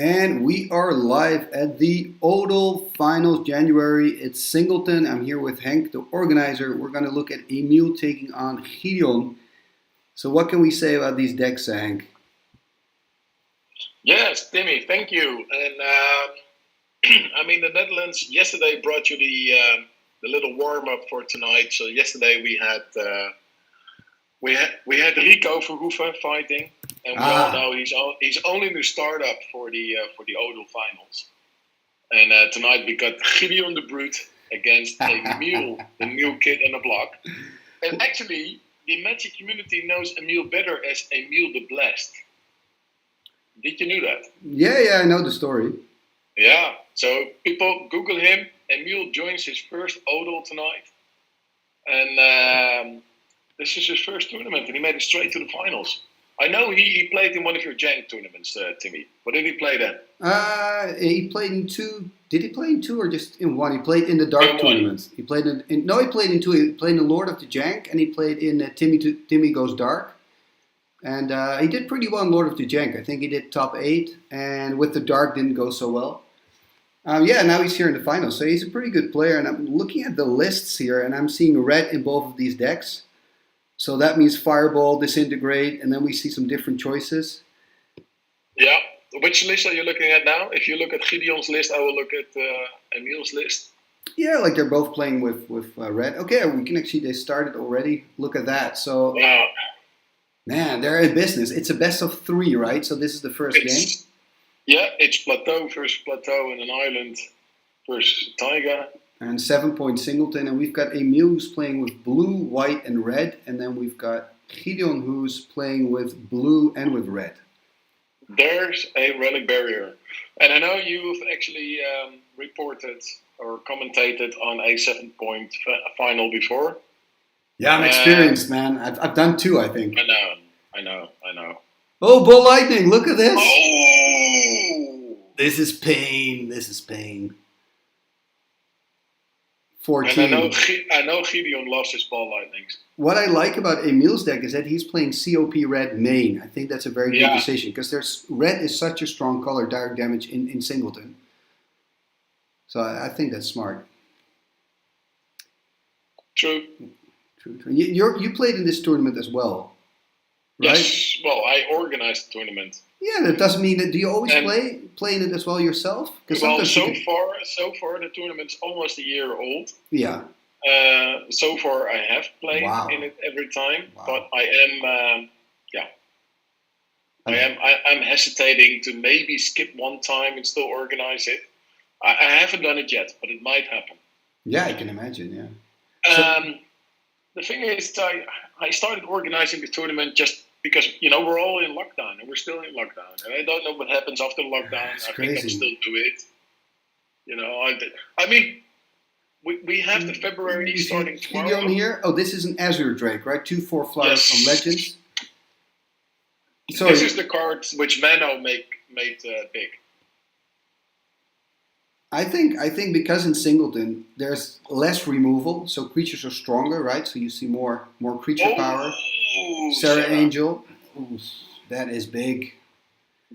And we are live at the Odal Finals January. It's Singleton. I'm here with Henk, the organizer. We're going to look at Emiel taking on Gideon. So what can we say about these decks, Henk? Yes, Timmy, thank you. And the Netherlands yesterday brought you the little warm up for tonight. So yesterday we had Rico Verhoeven fighting, and we all know he's only the startup for the Odal finals. And tonight we got Gideon the Brute against Emiel, the new kid on the block. And actually, the Magic community knows Emiel better as Emiel the Blessed. Did you know that? Yeah, I know the story. Yeah, so people Google him. Emiel joins his first Odal tonight. And this is his first tournament, and he made it straight to the finals. I know he played in one of your Jank tournaments, Timmy. What did he play then? He played in two. Did he play in two or just in one? He played in the Dark tournaments. He played in he played in two. He played in Lord of the Jank, and he played in Timmy Goes Dark. And he did pretty well in Lord of the Jank. I think he did top 8, and with the Dark didn't go so well. Now he's here in the finals, so he's a pretty good player. And I'm looking at the lists here, and I'm seeing red in both of these decks. So that means Fireball, Disintegrate, and then we see some different choices. Yeah. Which list are you looking at now? If you look at Gideon's list, I will look at Emiel's list. Yeah, like they're both playing with red. Okay, we can actually, they started already. Look at that. So, wow. Man, they're in business. It's a best of 3, right? So this is the first game? Yeah, it's Plateau versus Plateau and an Island versus Taiga. And 7-point Singleton. And we've got Emiel who's playing with blue, white, and red. And then we've got Gideon who's playing with blue and with red. There's a relic barrier. And I know you've actually reported or commentated on a 7-point final before. Yeah, I'm experienced, man. I've done 2, I think. I know. Oh, Bull Lightning, look at this. Oh! This is pain. 14. And I know Gideon loves his Ball Lightnings. What I like about Emiel's deck is that he's playing COP red main. I think that's a very good decision because red is such a strong color, direct damage in Singleton. So I think that's smart. True. You played in this tournament as well, right? Yes. Well, I organized the tournament. Yeah, that doesn't mean that. Do you always play in it as well yourself? Well, so far the tournament's almost a year old. Yeah. So far I have played in it every time, but I'm hesitating to maybe skip one time and still organize it. I haven't done it yet, but it might happen. Yeah, I can imagine. Yeah. The thing is, I started organizing the tournament just because, we're all in lockdown, and we're still in lockdown. And I don't know what happens after lockdown. I think I'll still do it. We have the February starting tomorrow. Here? Oh, this is an Azure Drake, right? 2/4 flyer from Legends. This is the card which Mano made big. I think because in Singleton there's less removal, so creatures are stronger, right? So you see more creature power. Sarah Angel, that is big.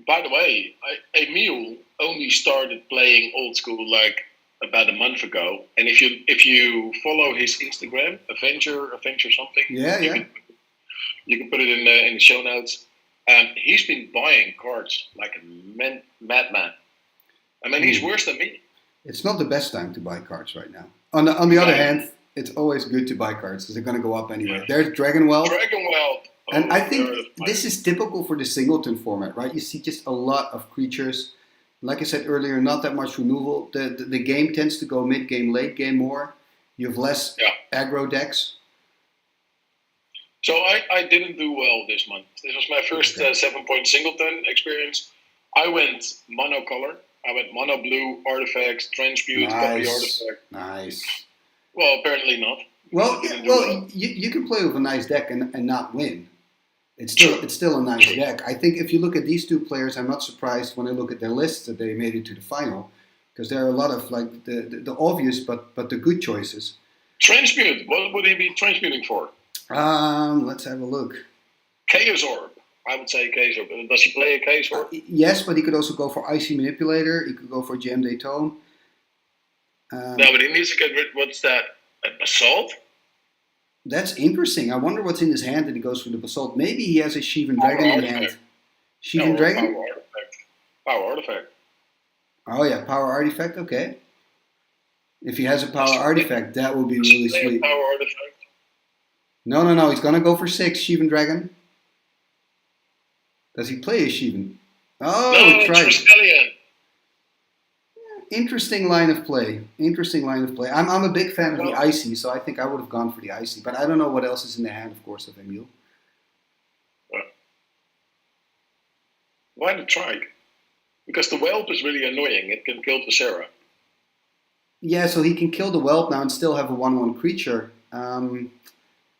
By the way, Emiel only started playing old school like about a month ago, and if you follow his Instagram, Avenger something, you can put it in the show notes. He's been buying cards like a madman. I mean, he's worse than me. It's not the best time to buy cards right now. On the other hand, it's always good to buy cards because they're going to go up anyway. Yeah. There's Dragonweld. And I think this is typical for the Singleton format, right? You see just a lot of creatures. Like I said earlier, not that much removal. The game tends to go mid-game, late-game more. You have less aggro decks. So I didn't do well this month. This was my first 7-point Singleton experience. I went monocolor. I went mono blue, artifacts, transmute, copy artifact. Nice. Well, apparently not. Well, you can play with a nice deck and not win. It's still a nice deck. I think if you look at these two players, I'm not surprised when I look at their lists that they made it to the final because there are a lot of like the obvious but the good choices. Transmute. What would he be transmuting for? Let's have a look. Chaos Orb. I would say Chaos Orb. Does he play a Chaos Orb? Yes, but he could also go for Icy Manipulator. He could go for Gem Daytone. No, but he needs to get rid. What's that? Assault? That's interesting. I wonder what's in his hand that he goes for the Basalt. Maybe he has a Sheevan Dragon in hand. Sheevan Dragon? Power Artifact. Power Artifact. Oh yeah, Power Artifact, okay. If he has a Power Artifact, that would be really sweet. Power Artifact? No. He's gonna go for 6, Sheevan Dragon. Does he play a Sheevan? Oh, no, try it. Interesting line of play. I'm a big fan of the Icy, so I think I would have gone for the Icy. But I don't know what else is in the hand, of course, of Emiel. Why the Trike? Because the Whelp is really annoying. It can kill Sorcerer. Yeah, so he can kill the Whelp now and still have a 1/1 creature. On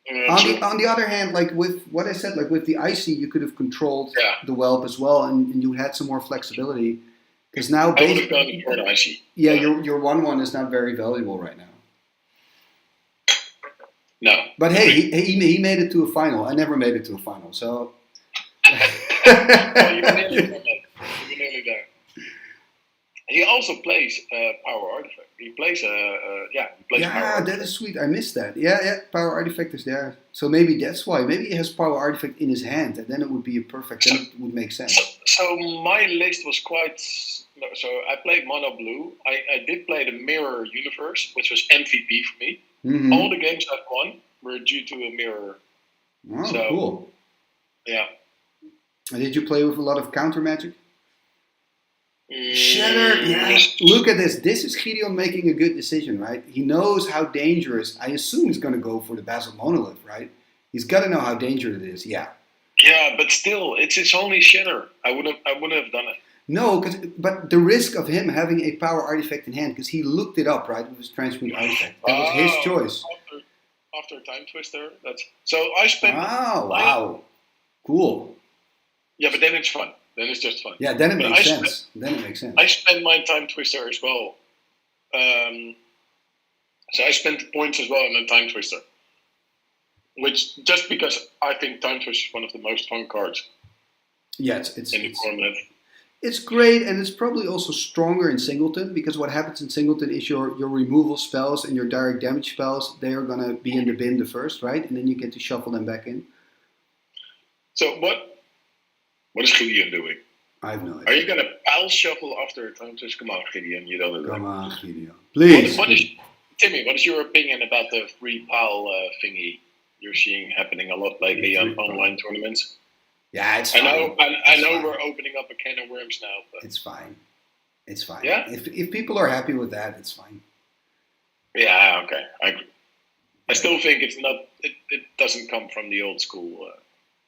the other hand, like with what I said, like with the Icy, you could have controlled the Whelp as well, and you had some more flexibility. Because now, basically, your 1/1 is not very valuable right now. No. But hey, he made it to a final. I never made it to a final, so. Well, you were nearly there. He also plays Power Artifact. He plays Yeah, that is sweet. I missed that. Yeah, Power Artifact is there. So maybe that's why. Maybe he has Power Artifact in his hand, and then it would be a perfect. Then it would make sense. So my list was quite. So I played Mono Blue. I did play the Mirror Universe, which was MVP for me. Mm-hmm. All the games I've won were due to a mirror. Oh, so, cool. Yeah. And did you play with a lot of counter magic? Shatter, yeah. Look at this. This is Gideon making a good decision, right? He knows how dangerous. I assume he's going to go for the Basalt Monolith, right? He's got to know how dangerous it is. Yeah. Yeah, but still, it's only Shatter. I wouldn't have done it. No, but the risk of him having a Power Artifact in hand, because he looked it up, right? With his Transmute Artifact. That was his choice. After Time Twister, so I spent. Oh wow, cool. Yeah, but then it's fun. Then it's just fun. Yeah, then it makes sense. I spent my Time Twister as well. So I spent points as well on the Time Twister. Which, just because I think Time Twister is one of the most fun cards. Yeah, it's in the format. It's great, and it's probably also stronger in Singleton, because what happens in Singleton is your removal spells and your direct damage spells, they are going to be in the bin the first, right? And then you get to shuffle them back in. So what is Gideon doing? I have no idea. Are you going to pile shuffle after Time Twister? Come on, Gideon, you don't know. Come on, Gideon. Please. Timmy, what is your opinion about the free pile thingy you're seeing happening a lot lately on online tournaments? Yeah, it's fine. I know we're opening up a can of worms now. But it's fine. It's fine. Yeah? If people are happy with that, it's fine. Yeah, okay. I agree. I still think it's not. It doesn't come from the old school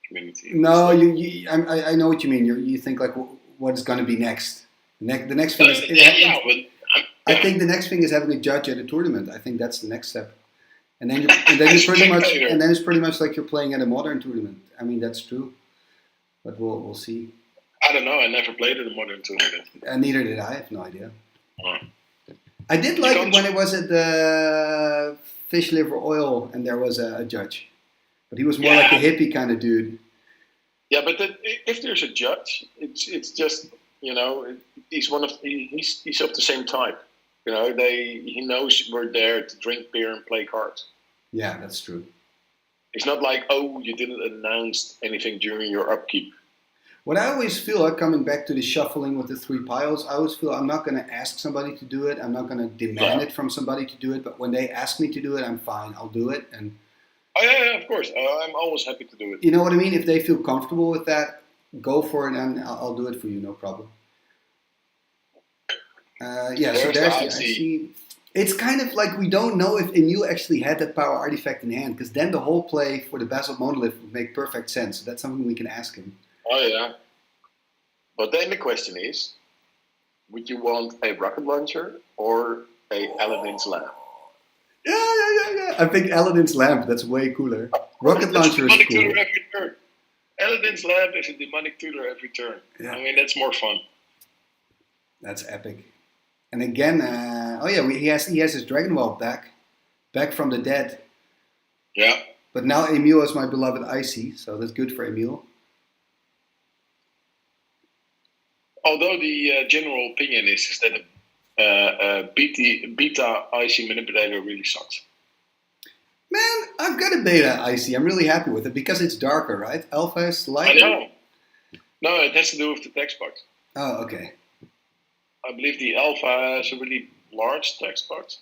community. No, I know what you mean. You think like, what is going to be next? The next thing is. I think the next thing is having a judge at a tournament. I think that's the next step. And then it's pretty much like you're playing at a modern tournament. I mean, that's true. But we'll see. I don't know. I never played at a modern tournament. Neither did I. I have no idea. I did like it when it was at the Fish Liver Oil and there was a judge. But he was more like a hippie kind of dude. Yeah, but if there's a judge, it's just, he's he's of the same type. He knows we're there to drink beer and play cards. Yeah, that's true. It's not like, oh, you didn't announce anything during your upkeep. What I always feel, coming back to the shuffling with the 3 piles, I always feel I'm not going to ask somebody to do it. I'm not going to demand it from somebody to do it. But when they ask me to do it, I'm fine. I'll do it. And yeah, of course. I'm always happy to do it. You know what I mean? If they feel comfortable with that, go for it, and I'll do it for you. No problem. So there's the IC. It's kind of like we don't know if Emiel actually had that Power Artifact in hand, because then the whole play for the Basalt Monolith would make perfect sense. So that's something we can ask him. Oh, yeah. But then the question is, would you want a rocket launcher or a Aladdin's lamp? Yeah. I think Aladdin's lamp, that's way cooler. Rocket launcher is cool. Tutor every turn. Aladdin's lamp is a demonic tutor every turn. Yeah. I mean, that's more fun. That's epic. And again, he has his Dragon Whelp back from the dead. Yeah. But now Emiel is my beloved Icy, so that's good for Emiel. although the general opinion is that beta IC manipulator really sucks. Man, I've got a beta IC. I'm really happy with it because it's darker, right? Alpha is lighter. I know. No, it has to do with the text box. Oh, okay. I believe the alpha has a really large text box.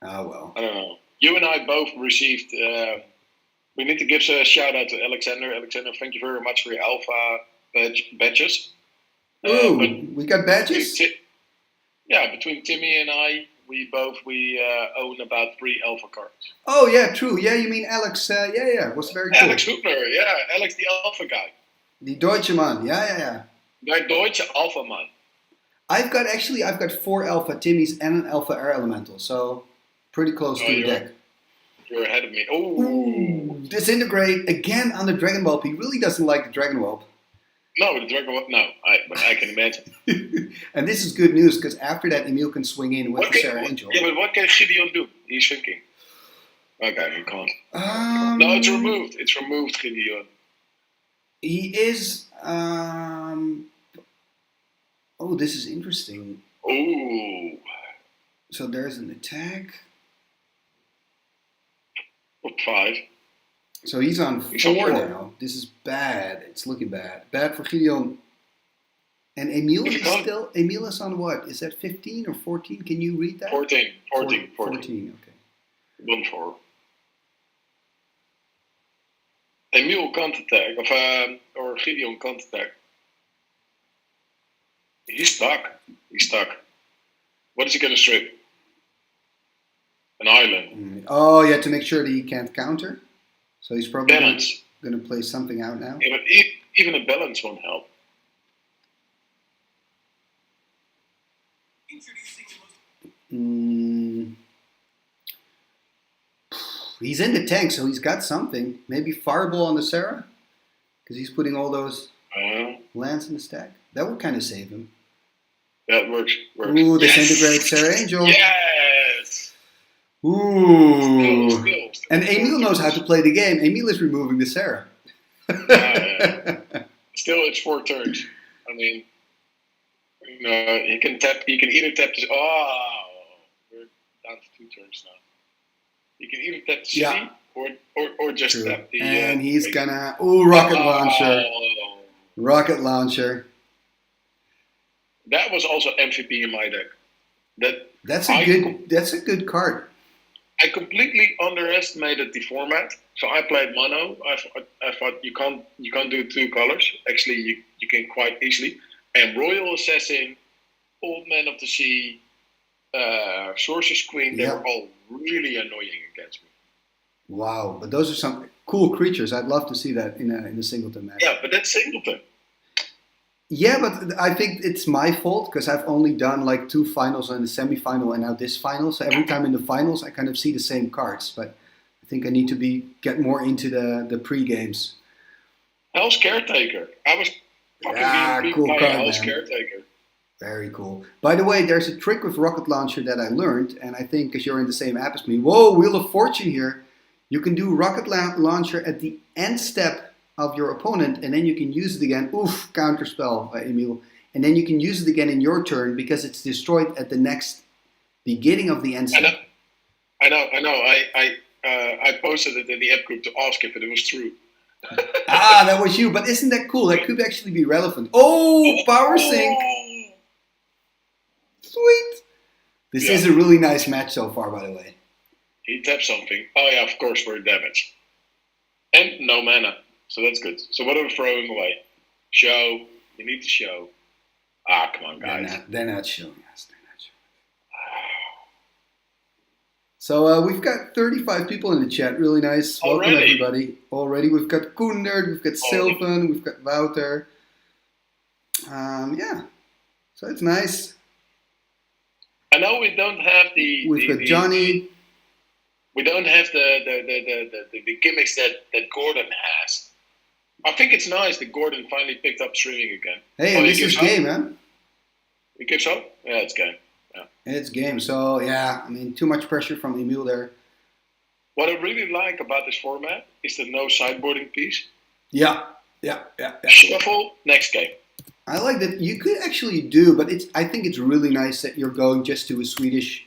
Oh, well. I don't know. You and I both received. We need to give a shout out to Alexander. Alexander, thank you very much for your alpha badges. Ooh, we got badges? Between Timmy and I, we own about 3 alpha cards. Oh, yeah, true. Yeah, you mean Alex. Yeah. Was very cool. Alex Hoopner, yeah. Alex the alpha guy. The Deutsche Mann. Yeah. Der Deutsche Alpha Man. I've got 4 alpha Timmys and an alpha air elemental, so pretty close to the deck. You're ahead of me. Ooh, disintegrate again on the Dragon Whelp. He really doesn't like the Dragon Whelp. No, the Dragon Whelp. No, I can imagine. And this is good news because after that, Emiel can swing in with the Sarah Angel. Yeah, but what can Gideon do? He's thinking. Okay, he can't. No, it's removed. It's removed, Gideon. He is. Oh, this is interesting. Ooh. So there's an attack. 5. So he's on 4 now. This is bad. It's looking bad. Bad for Gideon. And Emiel is on what? Is that 15 or 14? Can you read that? 14. 14, okay. 1-4. Emiel can't attack, or Gideon can't attack. He's stuck. What is he going to strip? An island. Oh, yeah, to make sure that he can't counter. So he's probably going to play something out now. Yeah, but even a balance won't help. He's in the tank, so he's got something. Maybe Fireball on the Sarah? Because he's putting all those lands in the stack. That would kind of save him. That works. Ooh, disintegrate Sarah Angel. Yes! Ooh. Still. And Emiel knows how to play the game. Emiel is removing the Sarah. Still, it's 4 turns. I mean, he can either tap this. Oh, we're down to 2 turns now. He can either tap the city or just tap the. And he's gonna rocket launcher. Rocket launcher. That was also MVP in my deck. That's a good card. I completely underestimated the format, so I played mono. I thought you can't do 2 colors. Actually, you can quite easily. And Royal Assassin, Old Man of the Sea, Sorcerer's Queen, they were all really annoying against me. Wow, but those are some cool creatures. I'd love to see that in a singleton match. Yeah, but that's singleton. Yeah, but I think it's my fault because I've only done like 2 finals and the semi-final and now this final. So every time in the finals, I kind of see the same cards. But I think I need to get more into the pre-games. Hell's Caretaker. I was fucking being cool beat by card, Hell's man. Caretaker. Very cool. By the way, there's a trick with Rocket Launcher that I learned, and I think because you're in the same app as me. Whoa, Wheel of Fortune here. You can do Rocket Launcher at the end step of your opponent, and then you can use it again. Oof, counterspell, Emiel. And then you can use it again in your turn because it's destroyed at the next beginning of the end step. I know. I posted it in the app group to ask if it was true. That was you. But isn't that cool? That could actually be relevant. Oh, Power Sync. Sweet. This is a really nice match so far, by the way. He tapped something. Oh yeah, of course, for damage. And no mana. So that's good. So what are we throwing away? Show. You need to show. Come on, guys. They're not showing us. So we've got 35 people in the chat. Really nice. Welcome, everybody. Already we've got Koendert, we've got Sylvan, we've got Wouter. So it's nice. I know we don't have We've got Johnny. We don't have the gimmicks that Gordon has. I think it's nice that Gordon finally picked up streaming again. Hey, this is game, man. He gives up? Yeah, it's game. Yeah. It's game. So, too much pressure from Emiel there. What I really like about this format is the no sideboarding piece. Yeah. Shuffle, next game. I like that. You could actually do, but I think it's really nice that you're going just to a Swedish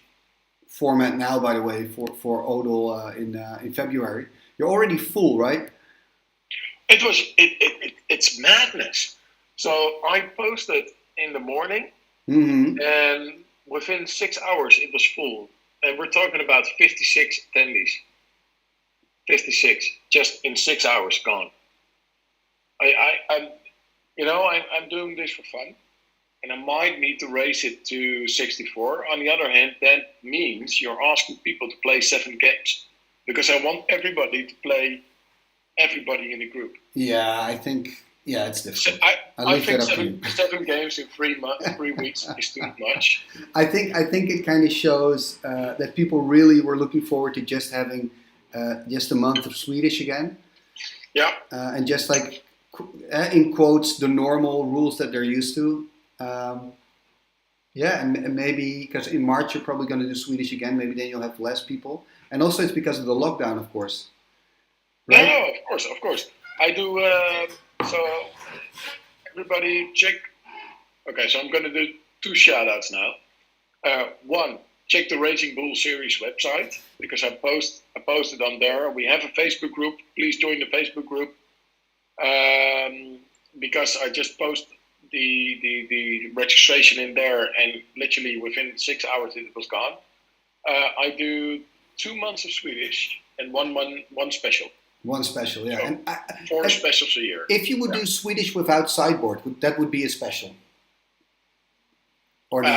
format now. By the way, for Odal in February, you're already full, right? It's madness. So I posted in the morning, Mm-hmm. and within 6 hours it was full, and we're talking about 56 attendees. 56 just in 6 hours gone. I'm I'm doing this for fun, and I might need to raise it to 64. On the other hand, that means you're asking people to play 7 games because I want everybody to play everybody in the group. Yeah, I think it's So difficult. I I leave that think up to you. seven games in 3 weeks is too much. I think it kind of shows that people really were looking forward to just having just a month of Swedish again, Yeah. and just like in quotes the normal rules that they're used to. Yeah, and maybe because in March you're probably going to do Swedish again. Maybe then you'll have less people, and also it's because of the lockdown, of course, No, right? no, of course. I do. So everybody check. Okay, so I'm going to do 2 shout-outs now. One, check the Raging Bull series website because I posted on there. We have a Facebook group. Please join the Facebook group because I just post the registration in there, and literally within 6 hours it was gone. I do 2 months of Swedish and one special. One special, yeah. So And 4 specials a year. if you would do Swedish without sideboard, that would be a special, or not?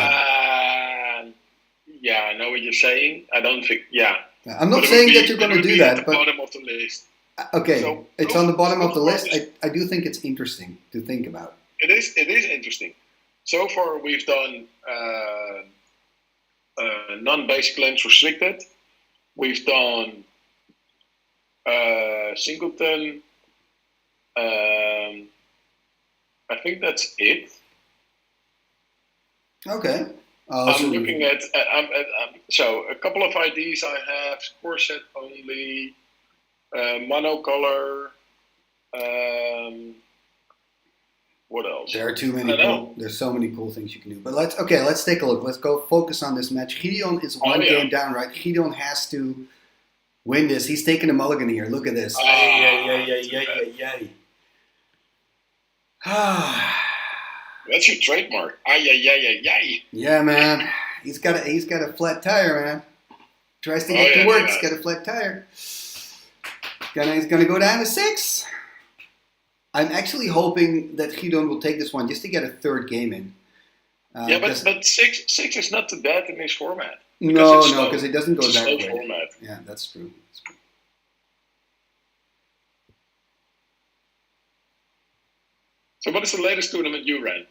Yeah, I know what you're saying. I don't think. Yeah, I'm not but saying that you're going to do at that, the but bottom of the list. okay, So it's on the bottom of the so far list. I do think it's interesting to think about. It is interesting. So far, we've done non-basic lands restricted. We've done singleton. I think that's it. Okay. I'm looking at so a couple of IDs I have: score set only, monocolor. What else? There are too many. There's so many cool things you can do. But let's take a look. Let's go focus on this match. Gideon is one game down, right? Gideon has to win this. He's taking a mulligan here. Look at this. That's your trademark. Yeah, man. He's got a flat tire, man. Tries to get to work. He's got a flat tire. He's gonna go down to 6. I'm actually hoping that Gideon will take this one just to get a 3rd game in. But six is not too bad in this format. No, because it doesn't go that way. Format. Yeah, that's true. So what is the latest tournament you ran?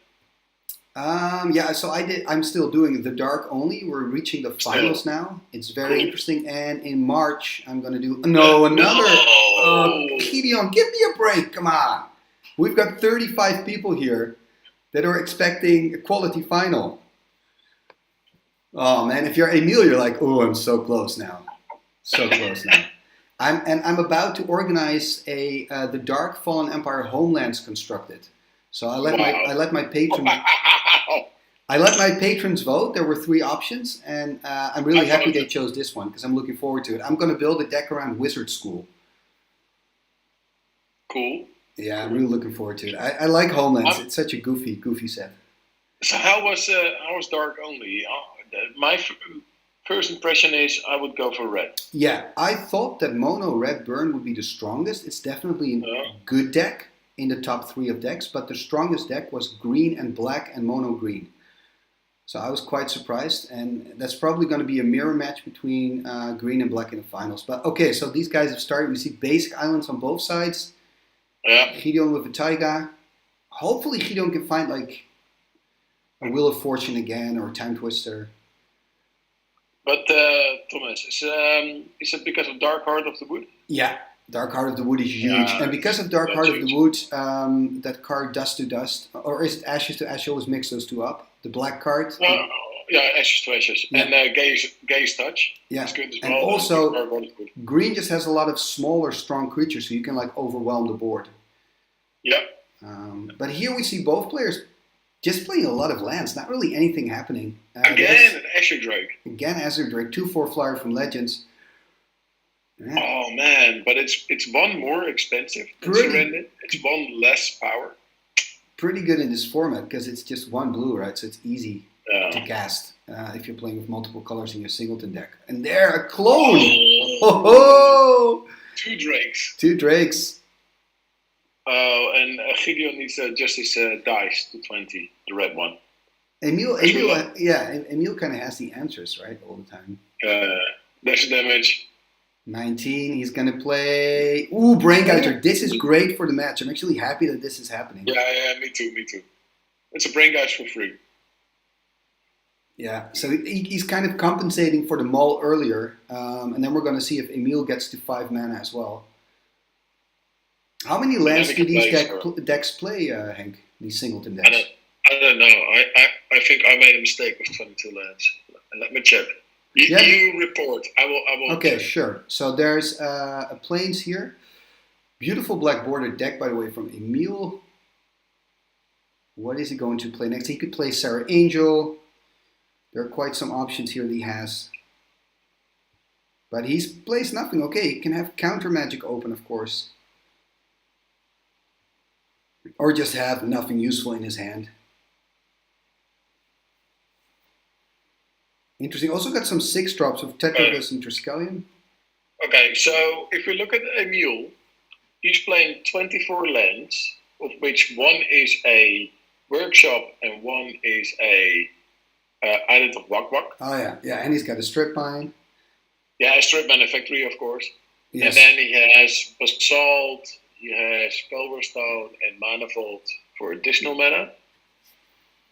So I'm still doing the dark only. We're reaching the finals now. It's very interesting. And in March, I'm going to do another. Gideon, give me a break. Come on. We've got 35 people here that are expecting a quality final. Oh man, if you're Emiel, you're like, oh, I'm so close now. So close now. I'm about to organize the Dark Fallen Empire Homelands constructed. So I let my patrons vote. There were 3 options, and I'm really happy they chose this one because I'm looking forward to it. I'm going to build a deck around Wizard School. Cool. Yeah, I'm really looking forward to it. I like Homelands. It's such a goofy set. So how was Dark Only? My first impression is I would go for red. Yeah, I thought that mono red burn would be the strongest. It's definitely a good deck in the top 3 of decks, but the strongest deck was green and black and mono green. So I was quite surprised, and that's probably going to be a mirror match between green and black in the finals. But okay, so these guys have started. We see basic islands on both sides. Yeah. Gideon with a taiga. Hopefully Gideon can find like a Wheel of Fortune again or a Time Twister. But Thomas, is it because of Dark Heart of the Wood? Yeah, Dark Heart of the Wood is huge. And because of Dark Heart of the Wood, that card Dust to Dust, or is it Ashes to Ashes? Always mix those 2 up. The black card. Ashes to Ashes. Yeah. And Gaze Touch. Yeah. Is good as and well. Also, green just has a lot of smaller, strong creatures, so you can like overwhelm the board. Yeah. But here we see both players Just playing a lot of lands, not really anything happening. Again, an Azure Drake. Again, Azure Drake, 2/4 flyer from Legends. Yeah. Oh man, but it's one more expensive than Surrender. It's one less power. Pretty good in this format because it's just one blue, right? So it's easy to cast if you're playing with multiple colors in your singleton deck. And there, a clone! Oh! 2 Drakes. 2 Drakes. Oh, and Gideon needs just his dice to 20, the red one. Emiel kind of has the answers, right, all the time. Dash damage. 19, he's going to play... Ooh, Brain Geyser. This is great for the match. I'm actually happy that this is happening. Yeah, me too. It's a Brain Geyser for free. Yeah, so he's kind of compensating for the Maul earlier. And then we're going to see if Emiel gets to 5 mana as well. How many lands do these decks play, Henk? These singleton decks? I don't know. I think I made a mistake with 22 lands. Let me check. You report. I will. Okay, check. Sure. So there's a Plains here. Beautiful black border deck, by the way, from Emiel. What is he going to play next? He could play Sarah Angel. There are quite some options here that he has. But he plays nothing. Okay, he can have counter magic open, of course. Or just have nothing useful in his hand. Interesting. Also got some 6 drops of Tetragras and Triskelion. Okay, so if we look at Emiel, he's playing 24 lands, of which one is a workshop and one is a island of Wak Wak. Oh yeah, and he's got a strip mine. Yeah, a strip mine, a factory, of course. Yes. And then he has Basalt, he has Spellware Stone and Mana Vault for additional mana.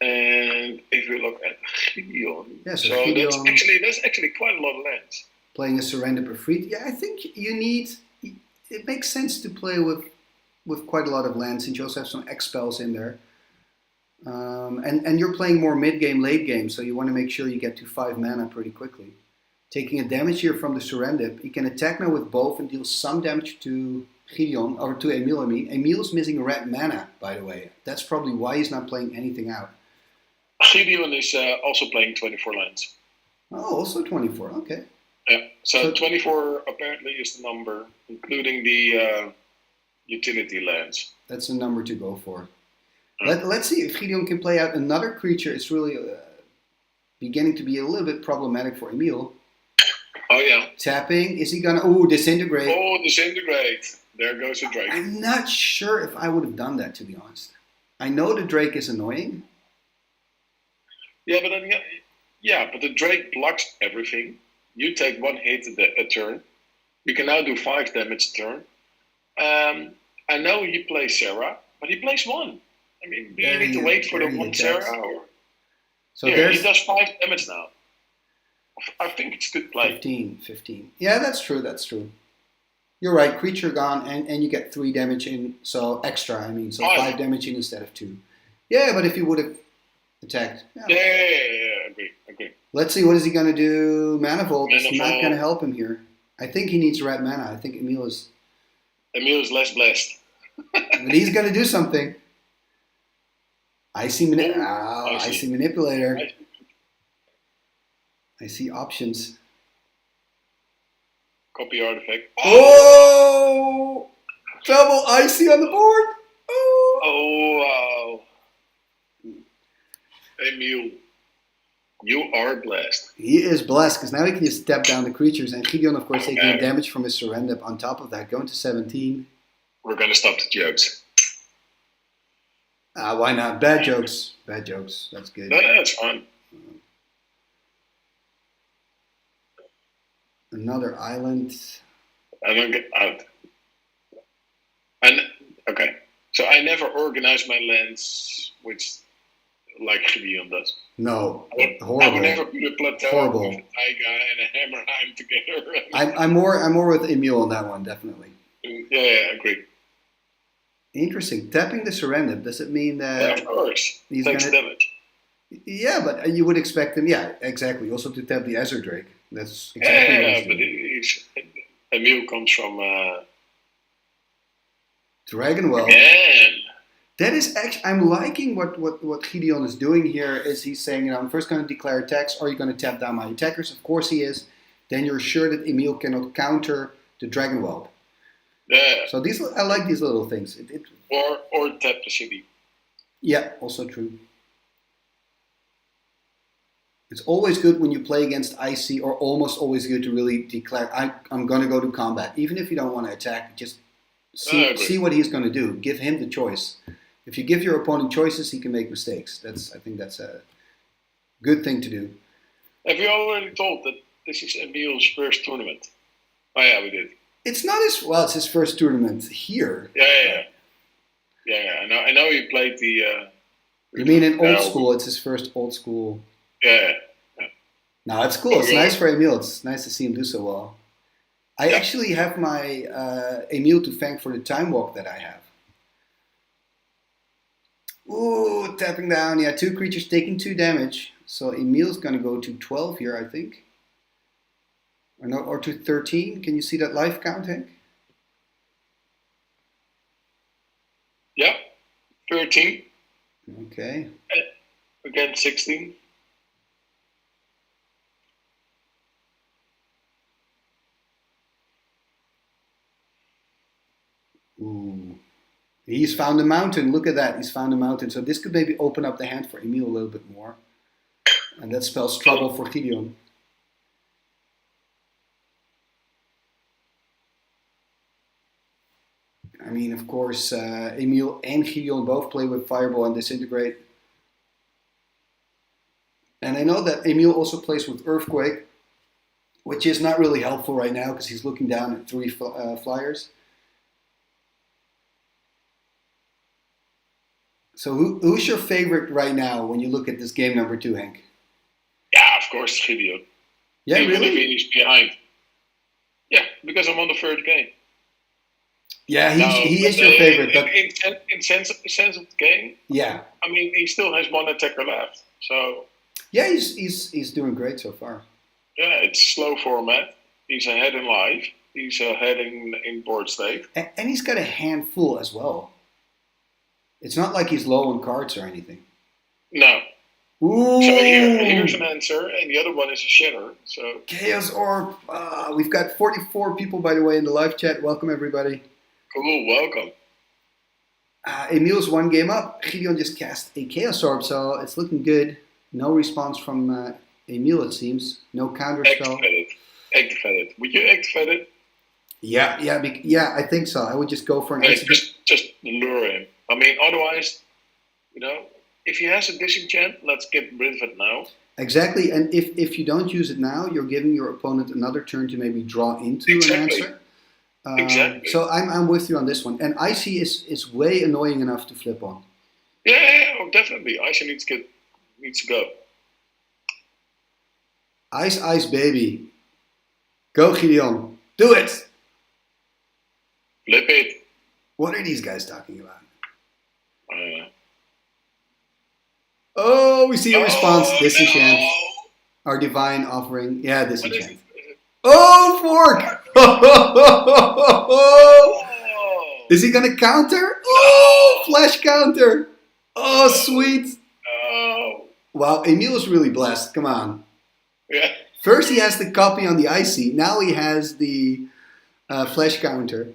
And if we look at Gideon, so Gideon, Gideon, that's actually quite a lot of lands. Playing a Surrender per free. Yeah, I think you need. It makes sense to play with quite a lot of lands since you also have some X spells in there. And you're playing more mid game, late game, so you want to make sure you get to 5 mana pretty quickly. Taking a damage here from the Surrender, he can attack now with both and deal some damage to Gideon or to Emiel. I mean, Emiel's missing red mana, by the way. That's probably why he's not playing anything out. Gideon is also playing 24 lands. Oh, also 24. Okay. Yeah. So 24 apparently is the number, including the utility lands. That's a number to go for. Let's see if Gideon can play out another creature. It's really beginning to be a little bit problematic for Emiel. Oh, yeah. Tapping. Is he going to... Disintegrate. Oh, Disintegrate. There goes a Drake. I'm not sure if I would have done that, to be honest. I know the Drake is annoying. Yeah, but the Drake blocks everything. You take 1 hit a turn. You can now do 5 damage a turn. I know he plays Sarah, but he plays 1. I mean, do you need to wait for the 1 Sarah? Or... So he does 5 damage now. I think it's good play. 15. Yeah, that's true. You're right. Creature gone, and you get 3 damage in, so extra, 5 damage in instead of 2. Yeah, but if you would have attacked. Yeah, agree. Let's see, what is he going to do? Mana Vault is not going to help him here. I think he needs red mana. I think Emiel is less blessed. But he's going to do something. I see Manipulator. I see options. Copy artifact. Oh! Double icy on the board! Oh, wow. Emiel, you are blessed. He is blessed, because now he can just step down the creatures. And Gideon, of course, taking damage from his Surrender on top of that, going to 17. We're going to stop the jokes. Why not? Bad jokes. That's good. No, that's fine. Another island. I don't get out. Okay. So I never organize my lands, which like Gideon does. No, horrible. I would never put a plateau with a Taiga and a Hammerheim together. I'm more with Emiel on that one, definitely. Yeah, agree. Interesting. Tapping the Surrender, does it mean that... Yeah, of course. He's takes damage. Yeah, but you would expect him, exactly. Also to tap the Azure Drake. That's exactly what he's doing. But Emiel comes from... Dragonwell. Man. That is actually, I'm liking what Gideon is doing here. Is he's saying, you know, I'm first going to declare attacks. Are you going to tap down my attackers? Of course he is. Then you're sure that Emiel cannot counter the Dragon Whelp. Yeah. So I like these little things. Or tap the city. Yeah, also true. It's always good when you play against IC, or almost always good to really declare, I'm going to go to combat. Even if you don't want to attack, just see what he's going to do. Give him the choice. If you give your opponent choices, he can make mistakes. I think that's a good thing to do. Have you already told that this is Emiel's first tournament? Oh yeah, we did. It's not it's his first tournament here. Yeah. I know he played the. You mean in old school? It's his first old school. Yeah. No, it's cool. It's nice for Emiel. It's nice to see him do so well. I actually have my Emiel to thank for the time walk that I have. Ooh, tapping down. Yeah, 2 creatures taking 2 damage. So Emiel's going to go to 12 here, I think. Or to 13. Can you see that life count, Henk? Yeah, 13. Okay. Again, 16. Ooh. He's found a mountain. Look at that. He's found a mountain. So this could maybe open up the hand for Emiel a little bit more. And that spells trouble for Gideon. I mean, of course, Emiel and Gideon both play with Fireball and Disintegrate. And I know that Emiel also plays with Earthquake, which is not really helpful right now because he's looking down at 3 flyers. So who's your favorite right now when you look at this game number 2, Henk? Yeah, of course, Gideon. Yeah, even really? if he's behind. Yeah, because I'm on the 3rd game. Yeah, he is your favorite. But in sense of the game, yeah. I mean, he still has 1 attacker left. So yeah, he's doing great so far. Yeah, it's slow format. He's ahead in life. He's ahead in board state. And he's got a handful as well. It's not like he's low on cards or anything. No. Ooh. So here's an answer, and the other one is a shitter. So Chaos Orb. We've got 44 people, by the way, in the live chat. Welcome, everybody. Cool, welcome. Emiel's 1 game up. Gideon just cast a Chaos Orb, so it's looking good. No response from Emiel, it seems. No counter spell. Activate it. Would you activate it? Yeah, I think so. I would just go for an just lure him. I mean, otherwise, if he has a disenchant, let's get rid of it now. Exactly, and if you don't use it now, you're giving your opponent another turn to maybe draw into an answer. Exactly. So I'm with you on this one. And Icy is way annoying enough to flip on. Yeah, definitely. Icy needs to go. Ice, baby. Go, Gideon. Do it! Flip it. What are these guys talking about? We see a response. Disenchant. No. Our divine offering. Yeah, disenchant. Fork! Is he gonna counter? Oh, flash counter! Oh, sweet! Oh. Wow, Emiel is really blessed. Come on. Yeah. First he has the copy on the Icy. Now he has the flash counter.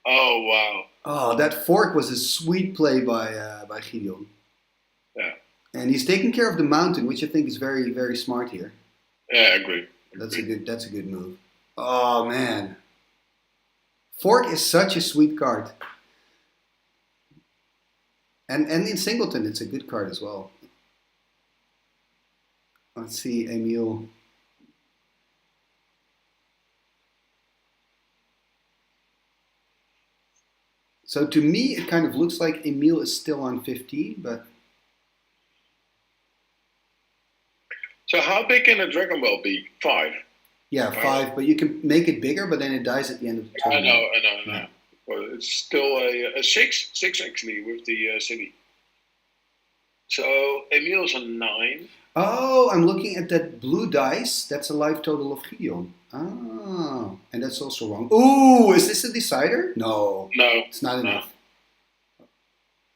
Oh, wow. Oh, that fork was a sweet play by Gideon. Yeah. And he's taking care of the mountain, which I think is very, very smart here. Yeah, I agree. That's a good move. Oh man. Fork is such a sweet card. And in Singleton it's a good card as well. Let's see, Emiel. So to me it kind of looks like Emiel is still on 15, but so how big can a Dragon Well be? 5? Yeah, 5, but you can make it bigger, but then it dies at the end of the tournament. I know. Well, it's still a 6 actually with the city. So Emiel's a 9. Oh, I'm looking at that blue dice. That's a life total of Gideon. Oh, and that's also wrong. Ooh, is this a decider? No. No. It's not enough.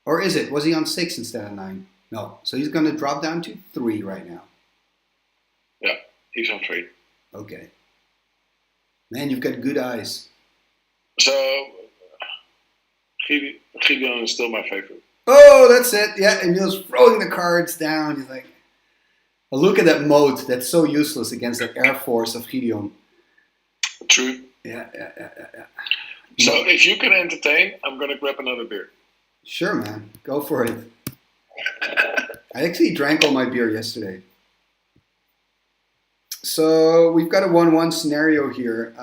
Or is it? Was he on 6 instead of 9? No. So he's going to drop down to 3 right now. Yeah, he's on 3. Okay. Man, you've got good eyes. So, Gideon is still my favorite. Oh, that's it. Yeah, Emiel's throwing the cards down. He's like, oh, look at that moat. That's so useless against that Air Force of Gideon. True. Yeah. So if you can entertain, I'm going to grab another beer. Sure, man. Go for it. I actually drank all my beer yesterday. So we've got a 1-1 scenario here,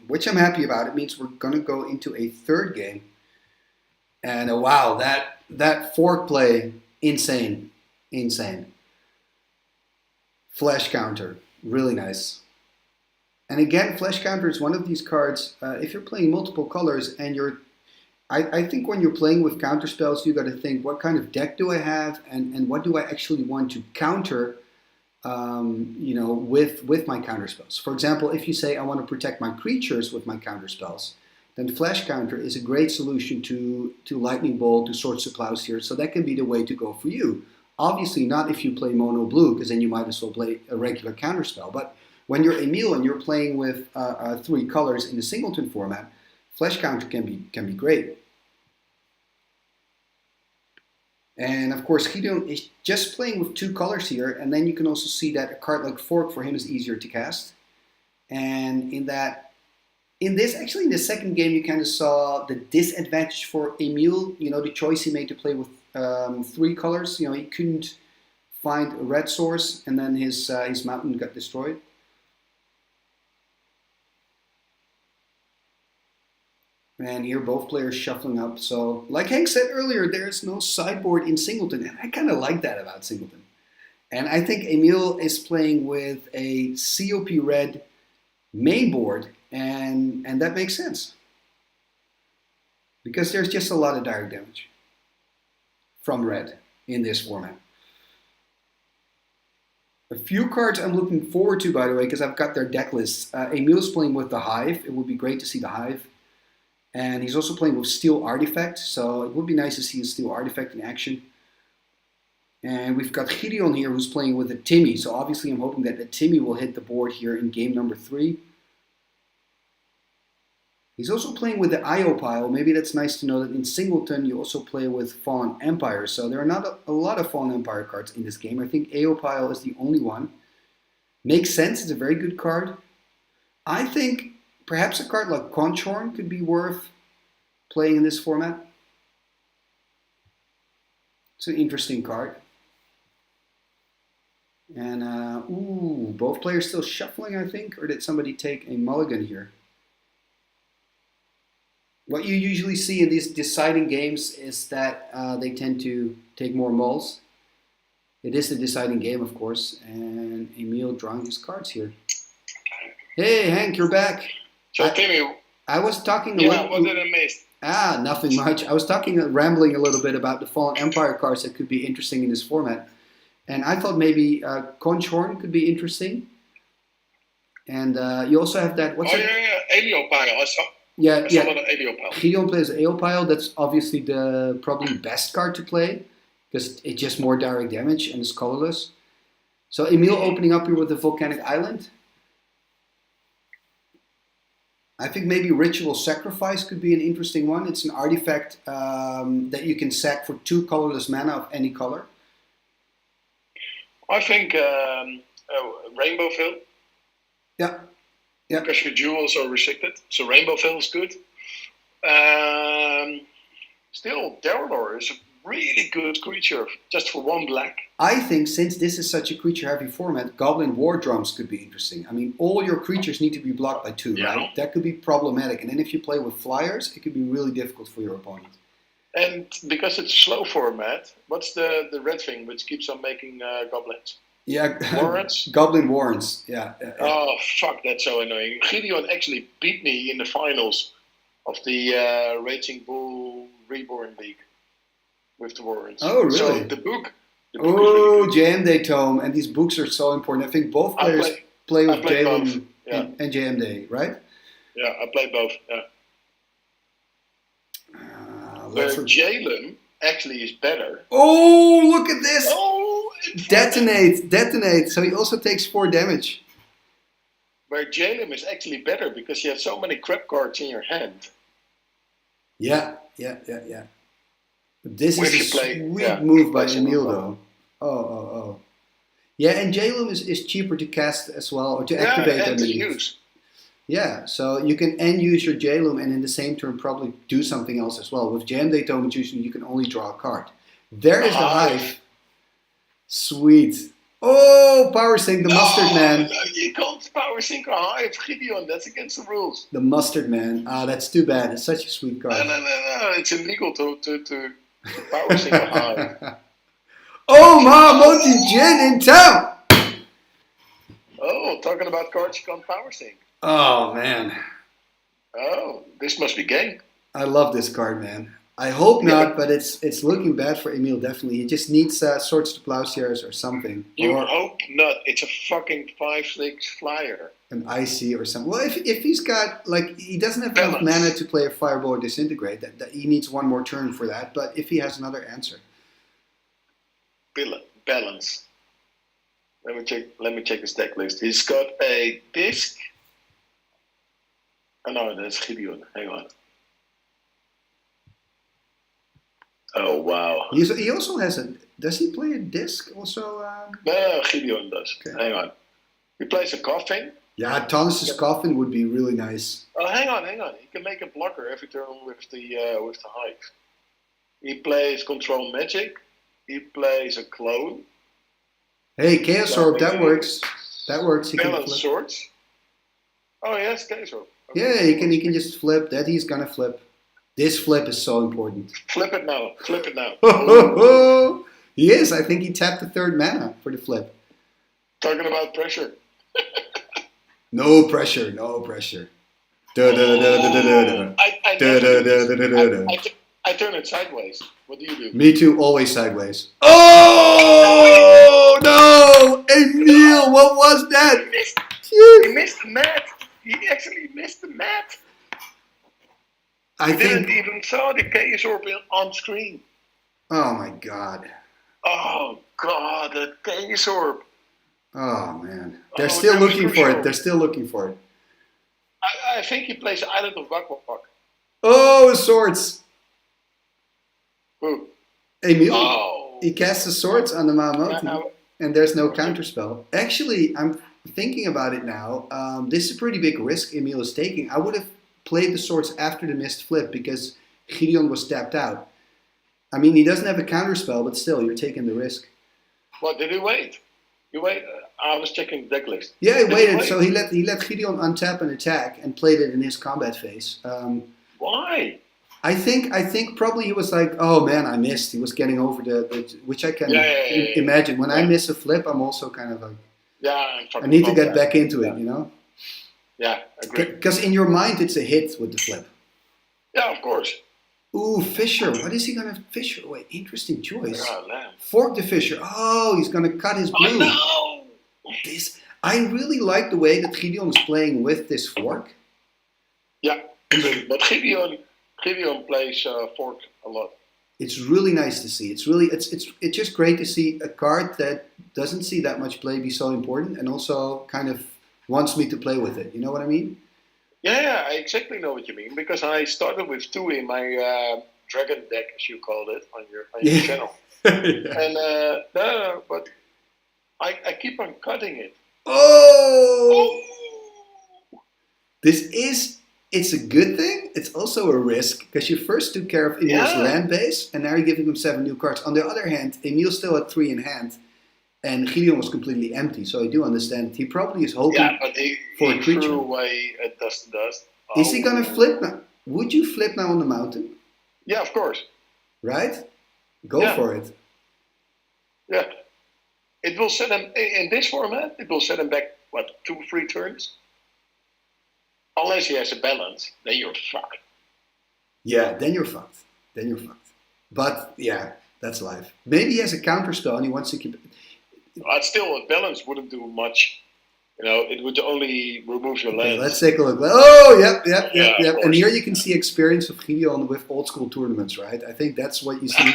which I'm happy about. It means we're going to go into a third game. And wow, that fork play, insane. Flash counter, really nice. And again, flash counter is one of these cards, if you're playing multiple colors and I think when you're playing with counter spells, you got to think, what kind of deck do I have and what do I actually want to counter with my counter spells. For example, if you say I want to protect my creatures with my counter spells, then flash counter is a great solution to lightning bolt, to Sorcerer Plowshare. So that can be the way to go for you. Obviously not if you play mono blue, because then you might as well play a regular counter spell. But when you're Emiel and you're playing with 3 colors in the singleton format, flash counter can be great. And of course, Gideon is just playing with 2 colors here, and then you can also see that a card like Fork for him is easier to cast. And in the second game, you kind of saw the disadvantage for Emiel. The choice he made to play with 3 colors. He couldn't find a red source, and then his mountain got destroyed. And here both players shuffling up. So, like Henk said earlier, there's no sideboard in Singleton. And I kind of like that about Singleton. And I think Emiel is playing with a COP red main board. And that makes sense. Because there's just a lot of direct damage from red in this format. A few cards I'm looking forward to, by the way, because I've got their deck lists. Emiel's playing with the Hive. It would be great to see the Hive. And he's also playing with Steel Artifact, so it would be nice to see a Steel Artifact in action. And we've got Gideon here who's playing with a Timmy, so obviously I'm hoping that the Timmy will hit the board here in game number 3. He's also playing with the IO pile. Maybe that's nice to know that in Singleton you also play with Fallen Empire, so there are not a lot of Fallen Empire cards in this game. I think AO pile is the only one. Makes sense, it's a very good card. I think perhaps a card like Conchorn could be worth playing in this format. It's an interesting card. And, both players still shuffling, I think, or did somebody take a mulligan here? What you usually see in these deciding games is that they tend to take more mulls. It is the deciding game, of course, and Emiel drawing his cards here. Hey, Henk, you're back. So, Timmy, I was talking what did I miss? Nothing much. I was rambling a little bit about the Fallen Empire cards that could be interesting in this format. And I thought maybe Conchorn could be interesting. And you also have that... Alio pile. I saw Yeah. that Alio pile. Gideon plays AO pile. That's obviously the probably best card to play because it's just more direct damage and it's colorless. So Emiel opening up here with the Volcanic Island. I think maybe Ritual Sacrifice could be an interesting one. It's an artifact that you can sack for 2 colorless mana of any color. I think Rainbow Veil. Yeah. Because your jewels are restricted, so Rainbow Veil is good. Still, Derelor is a really good creature, just for 1 black. I think since this is such a creature-heavy format, Goblin War Drums could be interesting. I mean, all your creatures need to be blocked by 2, right? That could be problematic. And then if you play with flyers, it could be really difficult for your opponent. And because it's slow format, what's the red thing which keeps on making goblins? Yeah, Warrens? Goblin Warrens, yeah. Oh, fuck, that's so annoying. Gideon actually beat me in the finals of the Raging Bull Reborn League with the Warrens. Oh, really? So the book is really JMD Tome, and these books are so important. I think both players play with Jalen and JMD, right? Yeah, I played both, yeah. Jalen actually is better. Oh, look at this! Oh, Detonate. So he also takes 4 damage. where Jalem is actually better because you have so many crap cards in your hand. Yeah. This If is a you play- sweet yeah, move by play some Emiel, of though. Oh. Yeah, and Jalem is cheaper to cast as well, or to Yeah, activate. and I to mean. use. Yeah, so you can use your Jalem and in the same turn probably do something else as well. With Jam Day Tome Magician, you can only draw a card. There is the Hive. Sweet. Oh, Power Sync, the Mustard Man. No, you can't Power Sync a Hive, Gideon. That's against the rules. The Mustard Man. Ah, that's too bad. It's such a sweet card. No. It's illegal to Power Sync a Hive. Oh, Ma Monty Jen in town! Oh, talking about cards you can't Power Sync. Oh, man. Oh, this must be game. I love this card, man. I hope not, but it's looking bad for Emiel, definitely. He just needs Swords to Plowshares or something. You or hope not. It's a fucking 5/6 flyer. an Icy or something. Well, if he's got, like, he doesn't have enough mana to play a Fireball or Disintegrate. That he needs one more turn for that. But if he has another answer. Balance. Let me check his deck list. He's got a disc. Oh no, that's Gideon. Hang on. Oh wow. He also has a. Does he play a disc also? No, Gideon does. Okay. Hang on. He plays a coffin. Yeah, Thomas's Coffin would be really nice. Oh, hang on. He can make a blocker every turn with the Hive. He plays Control Magic. He plays a Clone. Hey, Chaos Orb, that works. That works. He can Balance flip. Swords. Oh yes, Chaos Orb. Okay. Yeah, he can just flip. That he's gonna flip. This flip is so important. Flip it now. He is. I think he tapped the 3rd mana for the flip. Talking about pressure. No pressure. Da da da da da da. I turn it sideways. What do you do? Me too. Always sideways. Oh no, Emiel! What was that? He missed the mat. He actually missed the mat. I Didn't think. even saw the Chaos Orb on screen. Oh my god. Oh god, the Chaos Orb. Oh man. They're Oh, still that was looking for crucial. it. They're still looking for it. I think he plays Island of Wakwak. Oh, swords. Who? Emiel. Oh. He casts the swords on the Mahamoti, Now, and there's no counterspell. Actually, I'm thinking about it now. This is a pretty big risk Emiel is taking. I would have played the swords after the missed flip because Gideon was tapped out. I mean, he doesn't have a counterspell, but still, you're taking the risk. what did he wait? You wait. I was checking the deck list. Yeah, he Did waited. wait? So he let Gideon untap and attack and played it in his combat phase. Why? I think probably he was like, oh man, I missed. He was getting over which I can Yeah. imagine. When I Yeah. miss a flip, I'm also kind of like, Yeah, I need to get back into it, you know? Yeah, agree. Because in your mind, it's a hit with the flip. Yeah, of course. Ooh, Fisher. What is he going to Fisher? Wait, interesting choice. Oh, lamb. Fork the Fisher. Oh, he's going to cut his blue. Oh no! I really like the way that Gideon is playing with this fork. Yeah, but Gideon plays fork a lot. It's really nice to see. It's just great to see a card that doesn't see that much play be so important, and also kind of wants me to play with it. You know what I mean? Yeah, I exactly know what you mean because I started with 2 in my dragon deck, as you called it, on your channel. Yeah. And no, but I keep on cutting it. Oh! It's a good thing. It's also a risk because you first took care of Emiel's land base, and now you're giving him 7 new cards. On the other hand, Emiel still had 3 in hand, and Gideon was completely empty. So I do understand. He probably is hoping but he for a creature. threw away a dust. Is he gonna flip now? Would you flip now on the mountain? Yeah, of course. Right? Go Yeah. for it. Yeah. It will set him, in this format, it will set him back, 2-3 turns? Unless he has a balance, then you're fucked. Yeah, then you're fucked. But yeah, that's life. Maybe he has a counterspell and he wants to keep. But still, a balance wouldn't do much. It would only remove your Okay, lands. let's take a look. Oh, yep. Yeah, of And course. here you can see experience of Gideon with old school tournaments, right? I think that's what you see.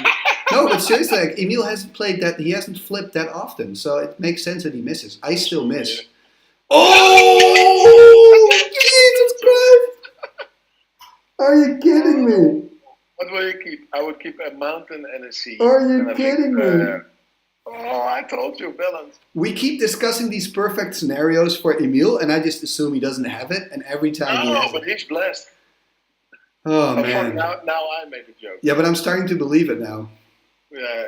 No, but seriously, like, Emiel hasn't played that. He hasn't flipped that often, so it makes sense that he misses. I still miss. Yeah. Oh, Jesus Christ! Are you kidding me? What will you keep? I would keep a mountain and a sea. Are And you I kidding think, me? I told you, balance. We keep discussing these perfect scenarios for Emiel, and I just assume he doesn't have it, and every time he No, has but it. he's blessed. Oh, Now man. I make a joke. Yeah, but I'm starting to believe it now. Yeah.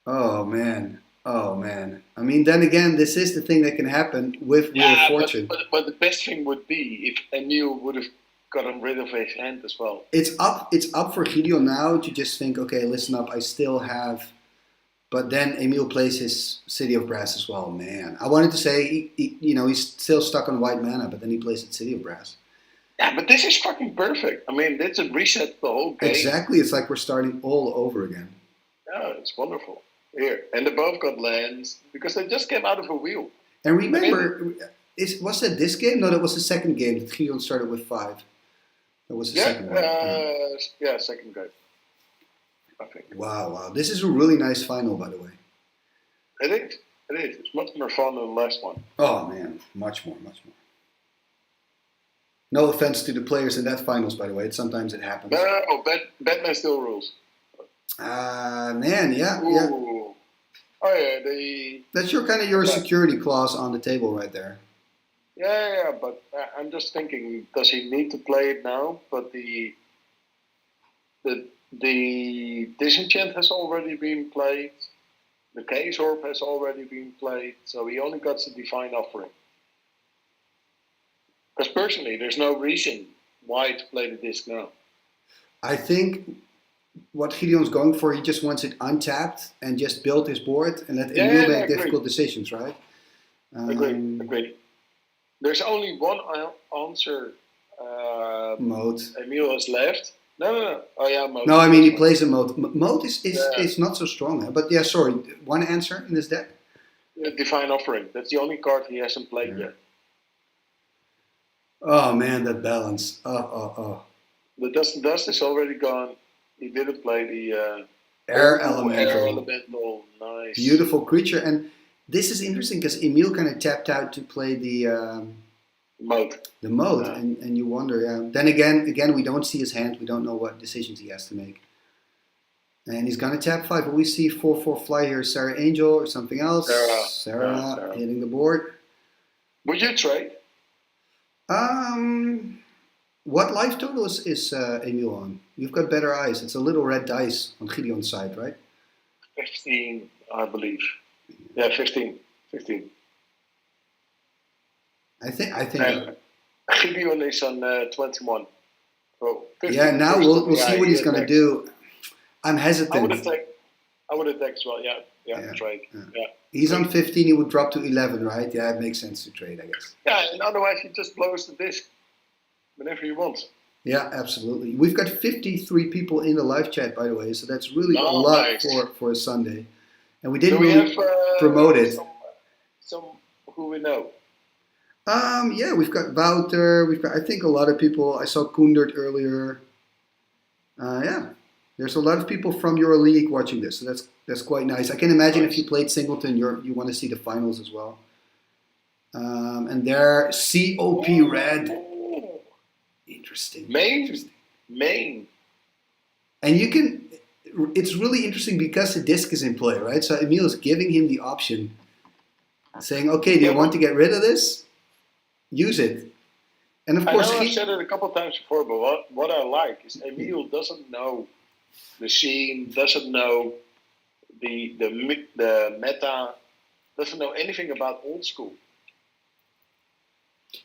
Oh, man. Oh, man. I mean, then again, this is the thing that can happen with Wheel of Fortune. But the best thing would be if Emiel would have gotten rid of his hand as well. It's up for Gideon now to just think, okay, listen up, I still have... But then Emiel plays his City of Brass as well. Man, I wanted to say, he's still stuck on white mana, but then he plays at City of Brass. Yeah, but this is fucking perfect. I mean, this would reset the whole game. Exactly, it's like we're starting all over again. Yeah, it's wonderful. Here, and they both got lands because they just came out of a wheel. And remember, was that this game? No, that was the second game. That Gideon started with 5. That was the second one. Yeah, second game. I think. Wow. This is a really nice final, by the way. It is. It's much more fun than the last one. Oh, man. Much more. No offense to the players in that finals, by the way. Sometimes it happens. No, Batman still rules. Man, yeah. Ooh. Oh, yeah. That's your security clause on the table right there. Yeah, but I'm just thinking, does he need to play it now? But the Disenchant has already been played. The Case Orb has already been played. So he only got the Divine Offering. Because personally, there's no reason why to play the disc now. I think what Gideon's going for, he just wants it untapped and just build his board and let Emiel make difficult decisions, right? Agreed. There's only one answer mode. Emiel has left. No. Oh yeah, mode. No, I mean he plays a mode. Mode is not so strong, huh? But yeah, sorry. One answer in this deck? Divine Offering. That's the only card he hasn't played yet. Oh man, that balance. Oh. The Dust is already gone. He didn't play the Air Elemental. Air Elemental, nice. Beautiful creature. And this is interesting because Emiel kind of tapped out to play the mode. The mode, and you wonder. Then again, we don't see his hand. We don't know what decisions he has to make. And he's gonna tap 5. But we see 4/4 fly here. Sarah Angel or something else. Sarah hitting the board. Would you trade? What life total is Emiel on? You've got better eyes. It's a little red dice on Gideon's side, right? 15, I believe. Yeah, 15. I think. Gideon is on 21. Oh, 15. Yeah, now we'll see what he's going to do. I'm hesitant. I would attack as well. Yeah, trade. Yeah. He's on 15. He would drop to 11, right? Yeah, it makes sense to trade, I guess. Yeah, and otherwise he just blows the disc whenever he wants. Yeah, absolutely. We've got 53 people in the live chat, by the way, so that's really a lot for a Sunday. And we didn't really promote it. Some who we know. Yeah, we've got Wouter. We've got, I think, a lot of people. I saw Koendert earlier. Yeah, there's a lot of people from your league watching this, so that's quite nice. I can imagine if you played Singleton, you want to see the finals as well. And there, COP Red. Interesting. Main. And you can. It's really interesting because the disc is in play, right? So Emiel is giving him the option, saying, "Okay, do you want to get rid of this? Use it." And of course, I've said it a couple of times before, but what I like is Emiel doesn't know the scene, doesn't know the meta, doesn't know anything about old school.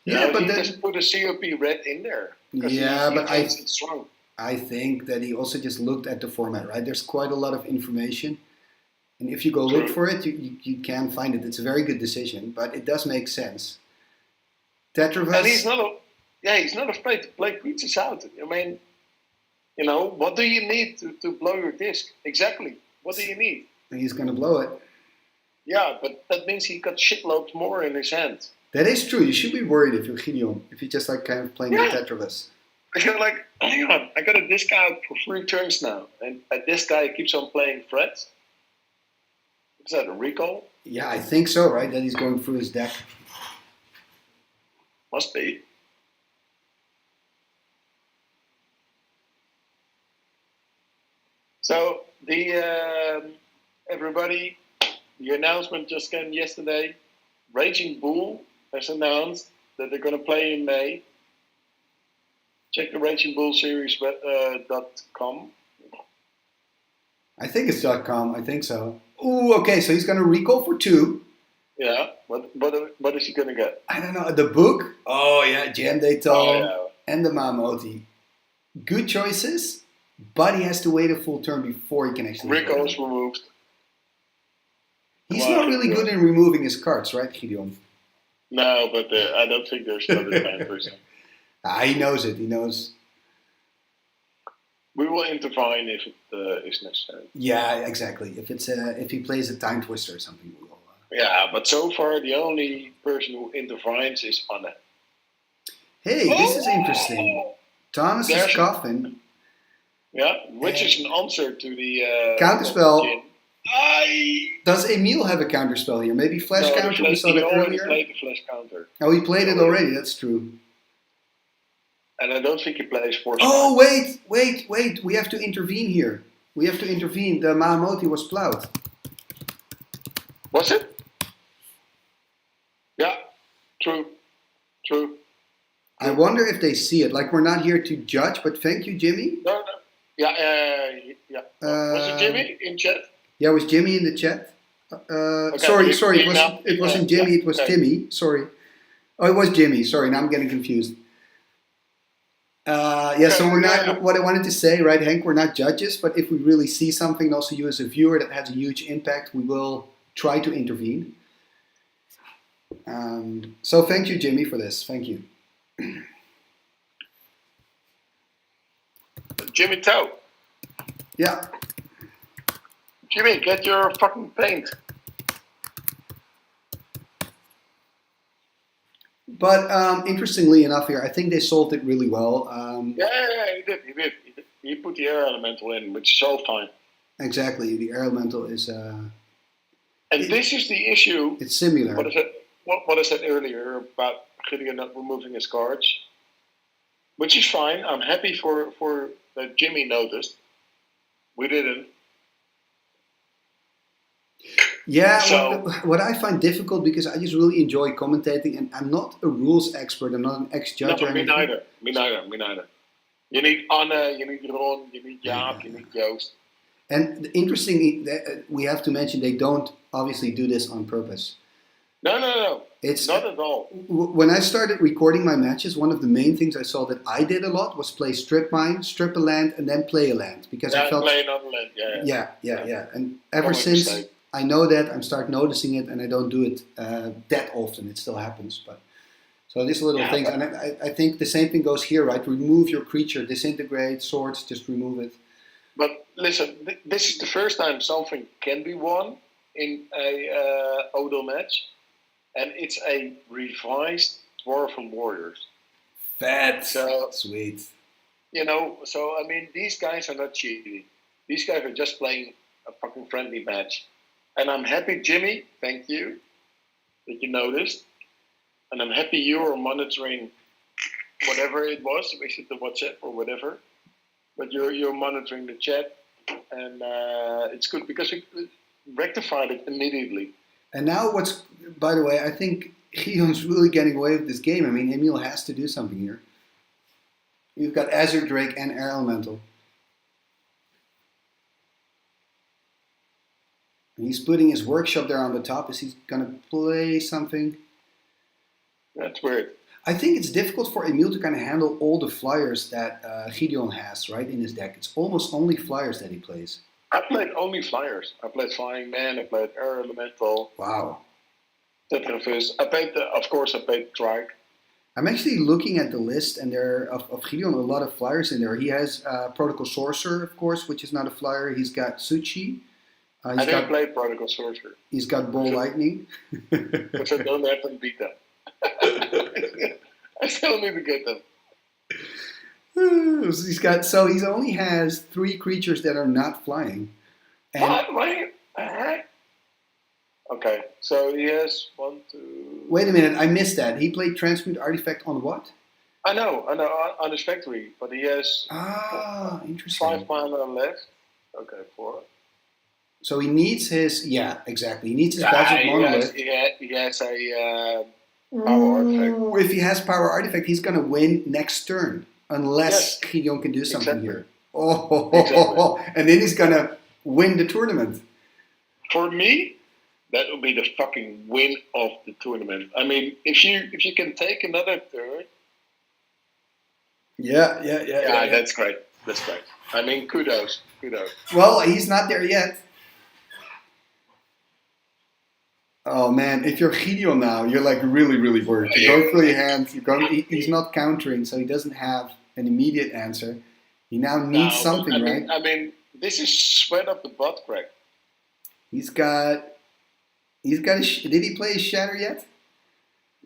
Yeah, but he just put a COP red in there. Yeah, but it's strong. I think that he also just looked at the format, right? There's quite a lot of information. And if you go look for it, you can find it. It's a very good decision, but it does make sense. Tetravus. And he's not afraid to play creatures out. I mean, what do you need to blow your disc? Exactly. What do you need? He's going to blow it. Yeah, but that means he got shitloads more in his hand. That is true. You should be worried if you're Gideon, if you're just like kind of playing the Tetris. I feel like, hang on, I got a discount for 3 turns now, and this guy keeps on playing threats. Is that a recall? Yeah, I think so, right? That he's going through his deck. Must be. So everybody, the announcement just came yesterday. Raging Bull has announced that they're going to play in May. Check the Raging Bull series .com. I think it's .com. I think so. Ooh, okay. So he's going to recall for 2. Yeah. What is he going to get? I don't know. The book? Oh, yeah. Jam Dayton and the Mamoti. Good choices, but he has to wait a full turn before he can actually... Recall's removed. He's not really good in removing his cards, right, Gideon? No, but I don't think there's another time person. He knows it. He knows. We will intervene if it is necessary. Yeah, exactly. If he plays a time twister or something, we will. Yeah, but so far the only person who intervenes is Anne. Hey, this is interesting. Thomas's coffin. Yeah, which is an answer to the counterspell. Does Emiel have a counterspell here? Maybe flash counter? We saw that earlier. He played the flash counter. Oh, he played it already. That's true. And I don't think he plays Force. Oh, wait. We have to intervene here. We have to intervene. The Mahamoti was plowed. Was it? Yeah, true. I wonder if they see it. Like, we're not here to judge, but thank you, Jimmy. No. Yeah. Was it Jimmy in chat? Yeah, was Jimmy in the chat? Okay, sorry. It wasn't Jimmy. It was Timmy. Sorry. Oh, it was Jimmy. Sorry. Now I'm getting confused. So we're not. What I wanted to say, right, Henk? We're not judges, but if we really see something, also you as a viewer, that has a huge impact, we will try to intervene. So thank you, Jimmy, for this. Thank you. Jimmy Toe. Yeah. Jimmy, get your fucking paint. But interestingly enough here, I think they solved it really well. Yeah, he did. He put the air elemental in, which is so fine. Exactly, the air elemental is... and this is the issue. It's similar. What I said earlier about Gideon not removing his cards, which is fine. I'm happy for that Jimmy noticed. We didn't. Yeah, so, what I find difficult, because I just really enjoy commentating, and I'm not a rules expert, I'm not an ex-judge or anything. Me neither. You need Anne, you need Ron, you need Jaap, you need Joost. And interestingly, we have to mention they don't obviously do this on purpose. No. It's not at all. When I started recording my matches, one of the main things I saw that I did a lot was play strip mine, strip a land, and then play a land, because I felt... play another land, yeah. And ever since... Mistake. I know that, I'm start noticing it, and I don't do it that often. It still happens, but so these little things, and I think the same thing goes here, right? Remove your creature, disintegrate, swords, just remove it. But listen, this is the first time something can be won in a Odal match, and it's a revised Dwarven Warriors. Fat, so sweet. So I mean, these guys are not cheating. These guys are just playing a fucking friendly match. And I'm happy, Jimmy, thank you, that you noticed. And I'm happy you were monitoring whatever it was, is it the WhatsApp or whatever. But you're monitoring the chat, and it's good because we rectified it immediately. And now by the way, I think Gideon's really getting away with this game. I mean, Emiel has to do something here. You've got Azure Drake and Air Elemental. He's putting his workshop there on the top. Is he going to play something? That's weird. I think it's difficult for Emiel to kind of handle all the flyers that Gideon has, right, in his deck. It's almost only flyers that he plays. I played only flyers. I played Flying Man. I played Air Elemental. Wow. Tetraphys. I played Trike. I'm actually looking at the list, and there are of Gideon a lot of flyers in there. He has Protocol Sorcerer, of course, which is not a flyer. He's got Suchi. I didn't play Protocol Sorcerer. He's got Ball Lightning. Which I don't have in beta. I still need to get them. He only has 3 creatures that are not flying. And What? Wait. Okay, so he has 1, 2. wait a minute, I missed that. He played Transmute Artifact on what? I know, on his factory, but he has Interesting. 5 mana left. Okay, 4. So he needs his, exactly. He needs his Basalt Monolith. He has a power artifact. If he has Power Artifact, he's going to win next turn. Unless Gideon can do something here. And then he's going to win the tournament. For me, that would be the fucking win of the tournament. I mean, if you can take another turn. Yeah. That's great. That's great. I mean, kudos. Well, he's not there yet. Oh man, if you're Gideon now, you're like really, really worried. You go through your hands. He's not countering, so he doesn't have an immediate answer. He now needs something, right? I mean, this is sweat up the butt crack. He's got. Did he play his Shatter yet?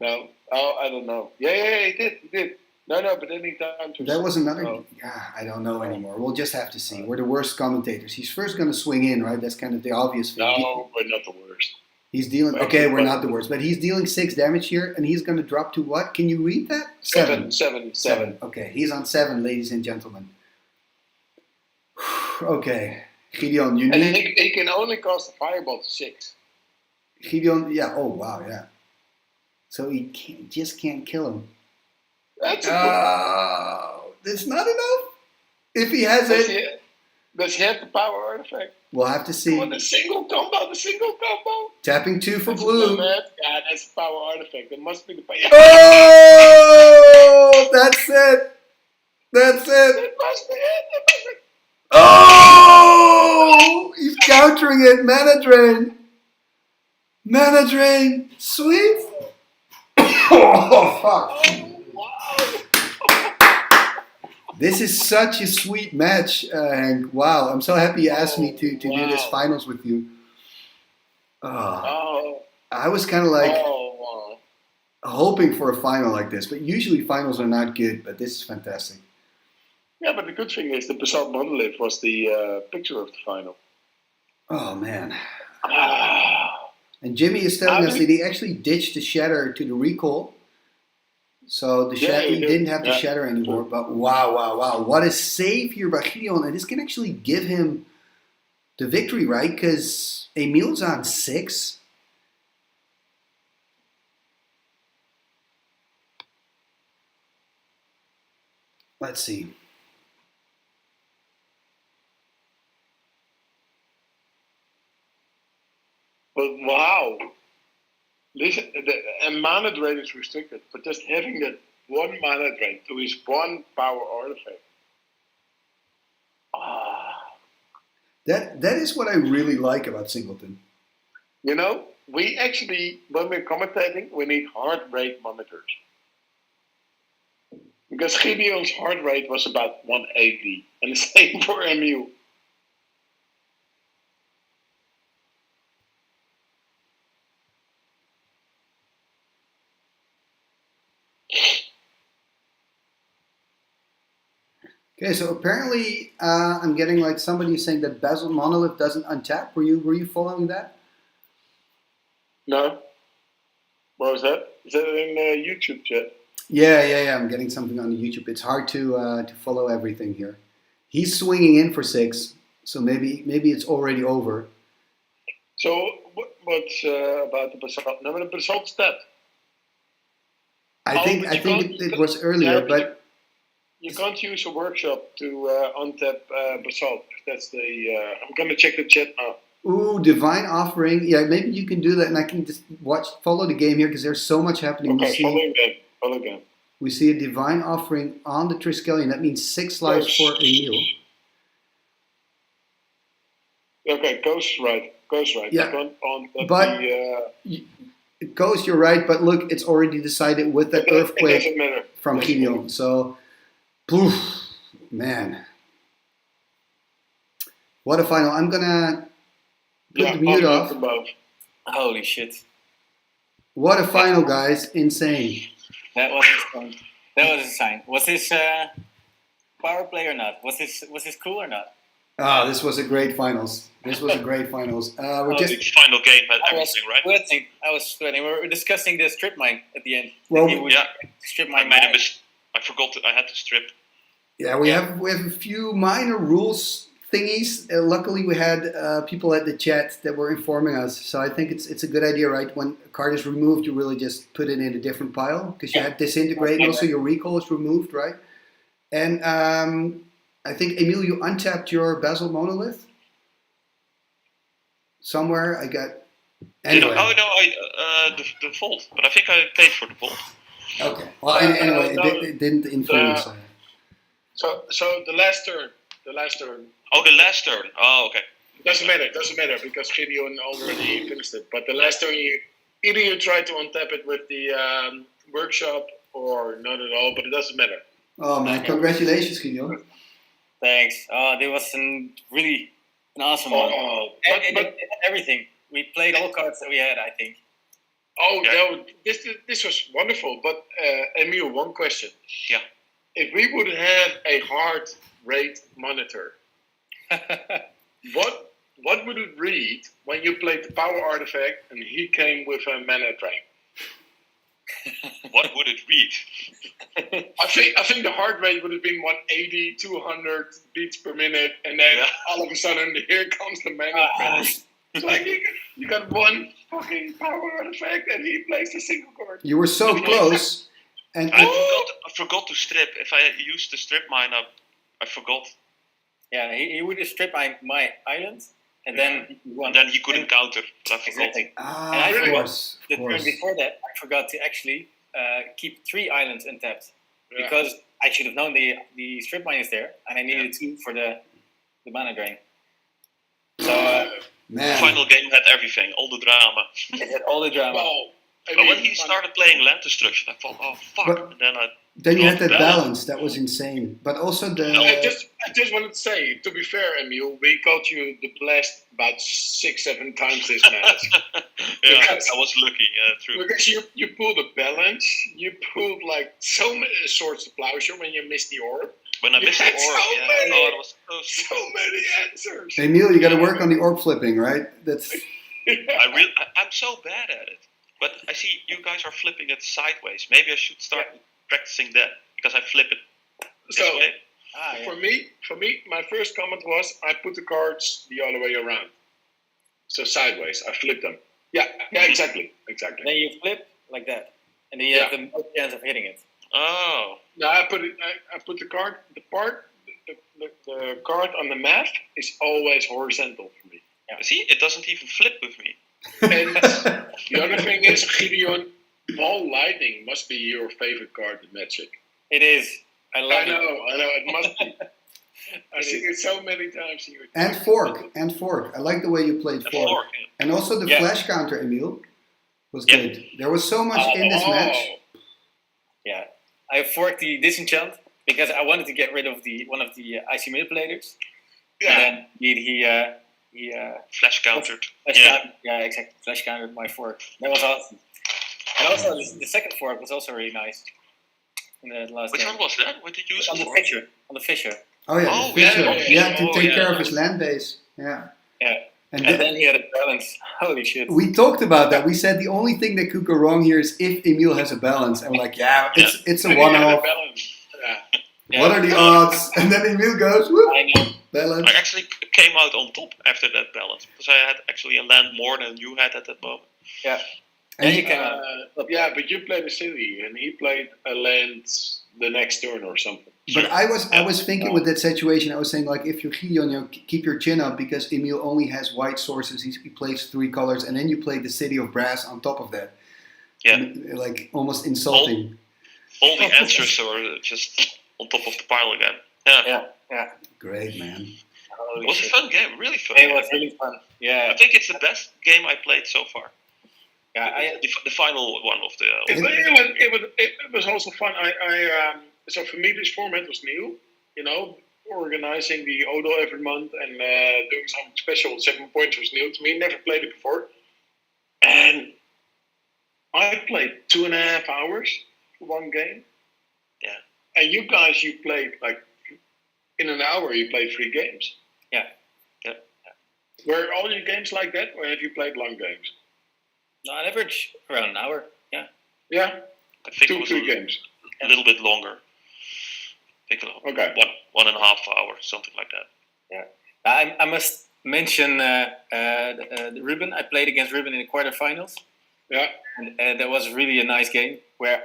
No. Oh, I don't know. Yeah, he did. No, but any time to. That was another. I don't know anymore. We'll just have to see. We're the worst commentators. He's first going to swing in, right? That's kind of the obvious thing. No, we're not the worst. He's dealing. Okay, we're not the worst, but he's dealing 6 damage here, and he's going to drop to what? Can you read that? 7. 7. Okay, he's on 7, ladies and gentlemen. Okay, Gideon, you need. And he can only cast a fireball to 6. Gideon, yeah. Oh wow, yeah. So he just can't kill him. That's not enough. If he has it, does he have the power artifact? We'll have to see. The single combo. Tapping 2 for blue. Yeah, that's the power artifact. That must be the power. Oh, that's it. That must be it. Oh, he's countering it. Mana drain. Sweet. Oh fuck. This is such a sweet match, Henk. Wow, I'm so happy you asked me to do this finals with you. I was kind of like hoping for a final like this, but usually finals are not good, but this is fantastic. Yeah, but the good thing is the Basalt Monolith was the picture of the final. Oh, man. And Jimmy is telling us that he actually ditched the Shatter to the Recall. So he didn't have the Shatter anymore. But wow. What a save here by Gideon. And this can actually give him the victory, right? Because Emiel's on 6. Let's see. But wow. Listen, and mana drain is restricted, but just having that 1 mana drain to his 1 power artifact. That is what I really like about Singleton. You know, we actually, when we're commentating, we need heart rate monitors. Because Gideon's heart rate was about 180, and the same for Emiel. Okay, so apparently I'm getting like somebody saying that Basalt Monolith doesn't untap. Were you following that? No. What was that? Is that in the YouTube chat? Yeah. I'm getting something on the YouTube. It's hard to follow everything here. He's swinging in for 6, so maybe it's already over. So what's about the Basalt? No, the Basalt stat. I think it was earlier, but. You can't use a workshop to untap Basalt. That's the. I'm gonna check the chat now. Ooh, Divine Offering. Yeah, maybe you can do that, and I can just follow the game here because there's so much happening. Okay, follow game. We see a Divine Offering on the Triskelion. That means 6 lives for Emiel. Okay, goes right. Yeah, but Ghost, you're right. But look, it's already decided with that earthquake from Gideon. So. Poof, man. What a final. I'm gonna put the mute off. Holy shit. What a final, guys! Insane. That was insane. That was insane. Was this power play or not? Was this cool or not? This was a great finals. We're The final game had everything, right? I was sweating. We were discussing the strip mine at the end. Well, Strip I mine. made a mistake. I forgot that I had to strip. yeah, we have a few minor rules thingies. Luckily, we had people at the chat that were informing us. So I think it's a good idea, right? When a card is removed, you really just put it in a different pile because you had disintegrate, and also your recall is removed, right? And I think Emiel, you untapped your Basil Monolith somewhere. I got. Anyway. Oh no, the vault, but I think I paid for the vault. Okay. Well, anyway, it didn't influence. So the last turn. Oh, the last turn. Oh, okay. Doesn't matter because Gideon already finished it. But the last turn, either you try to untap it with the workshop or not at all. But it doesn't matter. Oh man! Congratulations, Gideon. Thanks. There was really an awesome one. But everything. We played all cards that we had, I think. Oh, yeah. This was wonderful. But Emiel, one question. Yeah. If we would have a heart rate monitor, what would it read when you played the power artifact and he came with a mana drain? What would it read? I think the heart rate would have been 180, 200 beats per minute, and then all of a sudden here comes the mana drain. It's like you got one fucking power artifact and he plays a single card. You were so close. And I forgot to strip. If I used the strip mine up, I forgot. Yeah, he would have stripped my island, and then he won. And then he couldn't counter, but I forgot. Exactly. of course. The turn before that, I forgot to actually keep 3 islands untapped because I should have known the strip mine is there, and I needed 2 for the mana drain. So Man. The final game had everything, all the drama. it had all the drama. Well, But when he started playing land destruction, I thought, oh fuck! But- And then Then you had that balance. That was insane. But also the. I just wanted to say, to be fair, Emiel, we caught you the blast about 6-7 times this match. I was lucky. True. Because you pulled a balance, you pulled like so many sorts of plowshare when you missed the orb. When I missed the orb, it was So many answers. Emil, you got to work on the orb flipping, right? That's. I'm so bad at it. But I see you guys are flipping it sideways. Maybe I should start practicing that because I flip it this way. For me, my first comment was I put the cards the other way around. So sideways, I flip them. Yeah, exactly. Then you flip like that, and then you have the most chance of hitting it. Oh. No, I put the card. The card on the map is always horizontal for me. Yeah. See, it doesn't even flip with me. And the other thing is, Gideon, Ball Lightning must be your favorite card in Magic. It is. I know. It must be. I've seen it so many times here. And fork. I like the way you played fork. And also the flash counter, Emil, was good. There was so much in this match. Yeah, I forked the disenchant because I wanted to get rid of one of the IC manipulators. Yeah. And then he flash countered. Exactly. Flash countered my fork. That was awesome. And also the second fork was also really nice. In the last Which game. one was that? What did you use On it for? the Fisher. Oh yeah, the Fisher. Yeah. To take care of his land base. Yeah. Yeah. And then he had a balance. Holy shit. We talked about that. We said the only thing that could go wrong here is if Emil has a balance. And we're like, it's a one-off. Yeah. What are the odds? And then Emil goes, whoop, I know. balance. I actually came out on top after that balance because I had actually a land more than you had at that moment. Yeah. And you came out. But you played a city and he played a land the next turn or something. But I was thinking with that situation, I was saying like if you're Gideon, keep your chin up because Emil only has white sources. He plays 3 colors, and then you play the City of Brass on top of that. Yeah, and, like almost insulting. All the answers are just on top of the pile again. Yeah. Great, man. It was a fun game, really fun. It was really fun. Yeah. I think it's the best game I played so far. Yeah, the final one of the. It was also fun. So for me, this format was new. Organizing the Odal every month and doing something special. 7 points was new to me. Never played it before, and I played 2.5 hours for one game. Yeah. And you guys, you played like in an hour. You played 3 games. Yeah. Were all your games like that, or have you played long games? No, on average around an hour. Yeah. Yeah. I think it was 3 games. a little bit longer. I think Okay. 1.5 hours, something like that. Yeah. I must mention Ruben. I played against Ruben in the quarterfinals. Yeah. And that was really a nice game where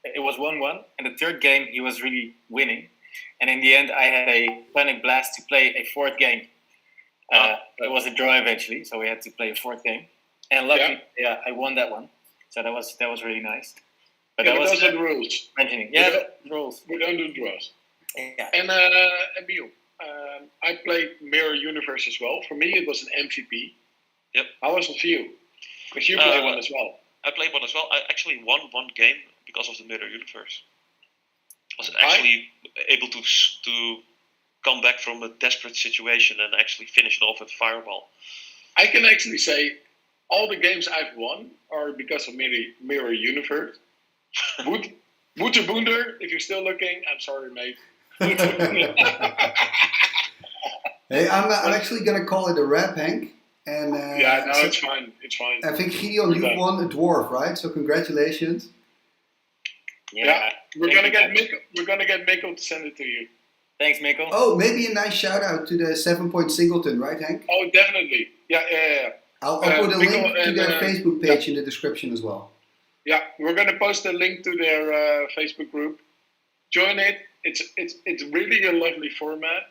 it was 1-1. And the third game, he was really winning. And in the end, I had a panic blast to play a 4th game. It was a draw eventually, so we had to play a 4th game. And luckily, I won that one. So that was really nice. But that was those are the rules. mentioning. Yeah, the rules. We don't do draws. Yeah. And Emiel, I played Mirror Universe as well. For me, it was an MVP. Yep. How was it for you? Because you played one as well. I played one as well. I actually won one game because of the Mirror Universe. I was actually able to come back from a desperate situation and actually finish it off with Fireball. I can actually say all the games I've won are because of Mirror Universe. Boonder, if you're still looking, I'm sorry, mate. Hey, I'm actually gonna call it a wrap, Henk. And it's fine. It's fine. I think Gideon, you won a dwarf, right? So congratulations. Yeah. We're gonna get Mikkel to send it to you. Thanks, Mikkel. Oh, maybe a nice shout out to the 7-point singleton, right, Henk? Oh, definitely. Yeah. I'll put a Mikkel link to their Facebook page in the description as well. Yeah, we're gonna post a link to their Facebook group. Join it. It's really a lovely format.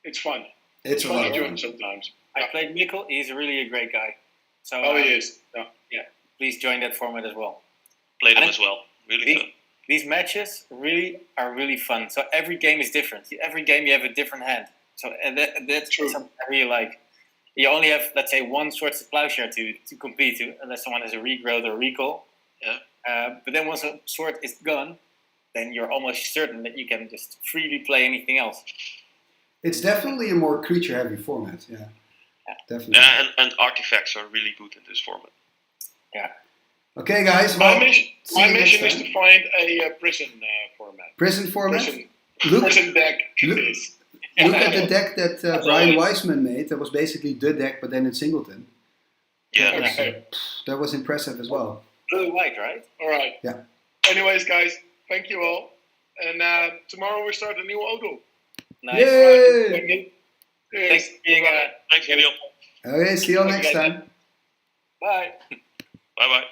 It's fun. It's fun to fun. join sometimes. I played Mikkel. He's really a great guy. So he is. Yeah. Please join that format as well. Played them as well. Really fun. These matches are really fun. So every game is different. Every game you have a different hand. So that's True. something I really like. You only have, let's say, one Swords to Plowshare to compete to, unless someone has a regrowth or recall. Yeah. But then once a sword is gone, then you're almost certain that you can just freely play anything else. It's definitely a more creature-heavy format. Yeah, definitely. Yeah, and artifacts are really good in this format. Yeah. Okay, guys. My Well, mission is to find a prison format. Prison format. Prison deck. Look at the deck that Brian Weissman made. That was basically the deck, but then in singleton. Yeah. That was impressive as well. Blue white, right? All right. Yeah. Anyways, guys, thank you all. And tomorrow we start a new Odal. Nice. Yay! Thanks for being Thanks, Gideon. Okay, see you all next time. Bye. Bye-bye.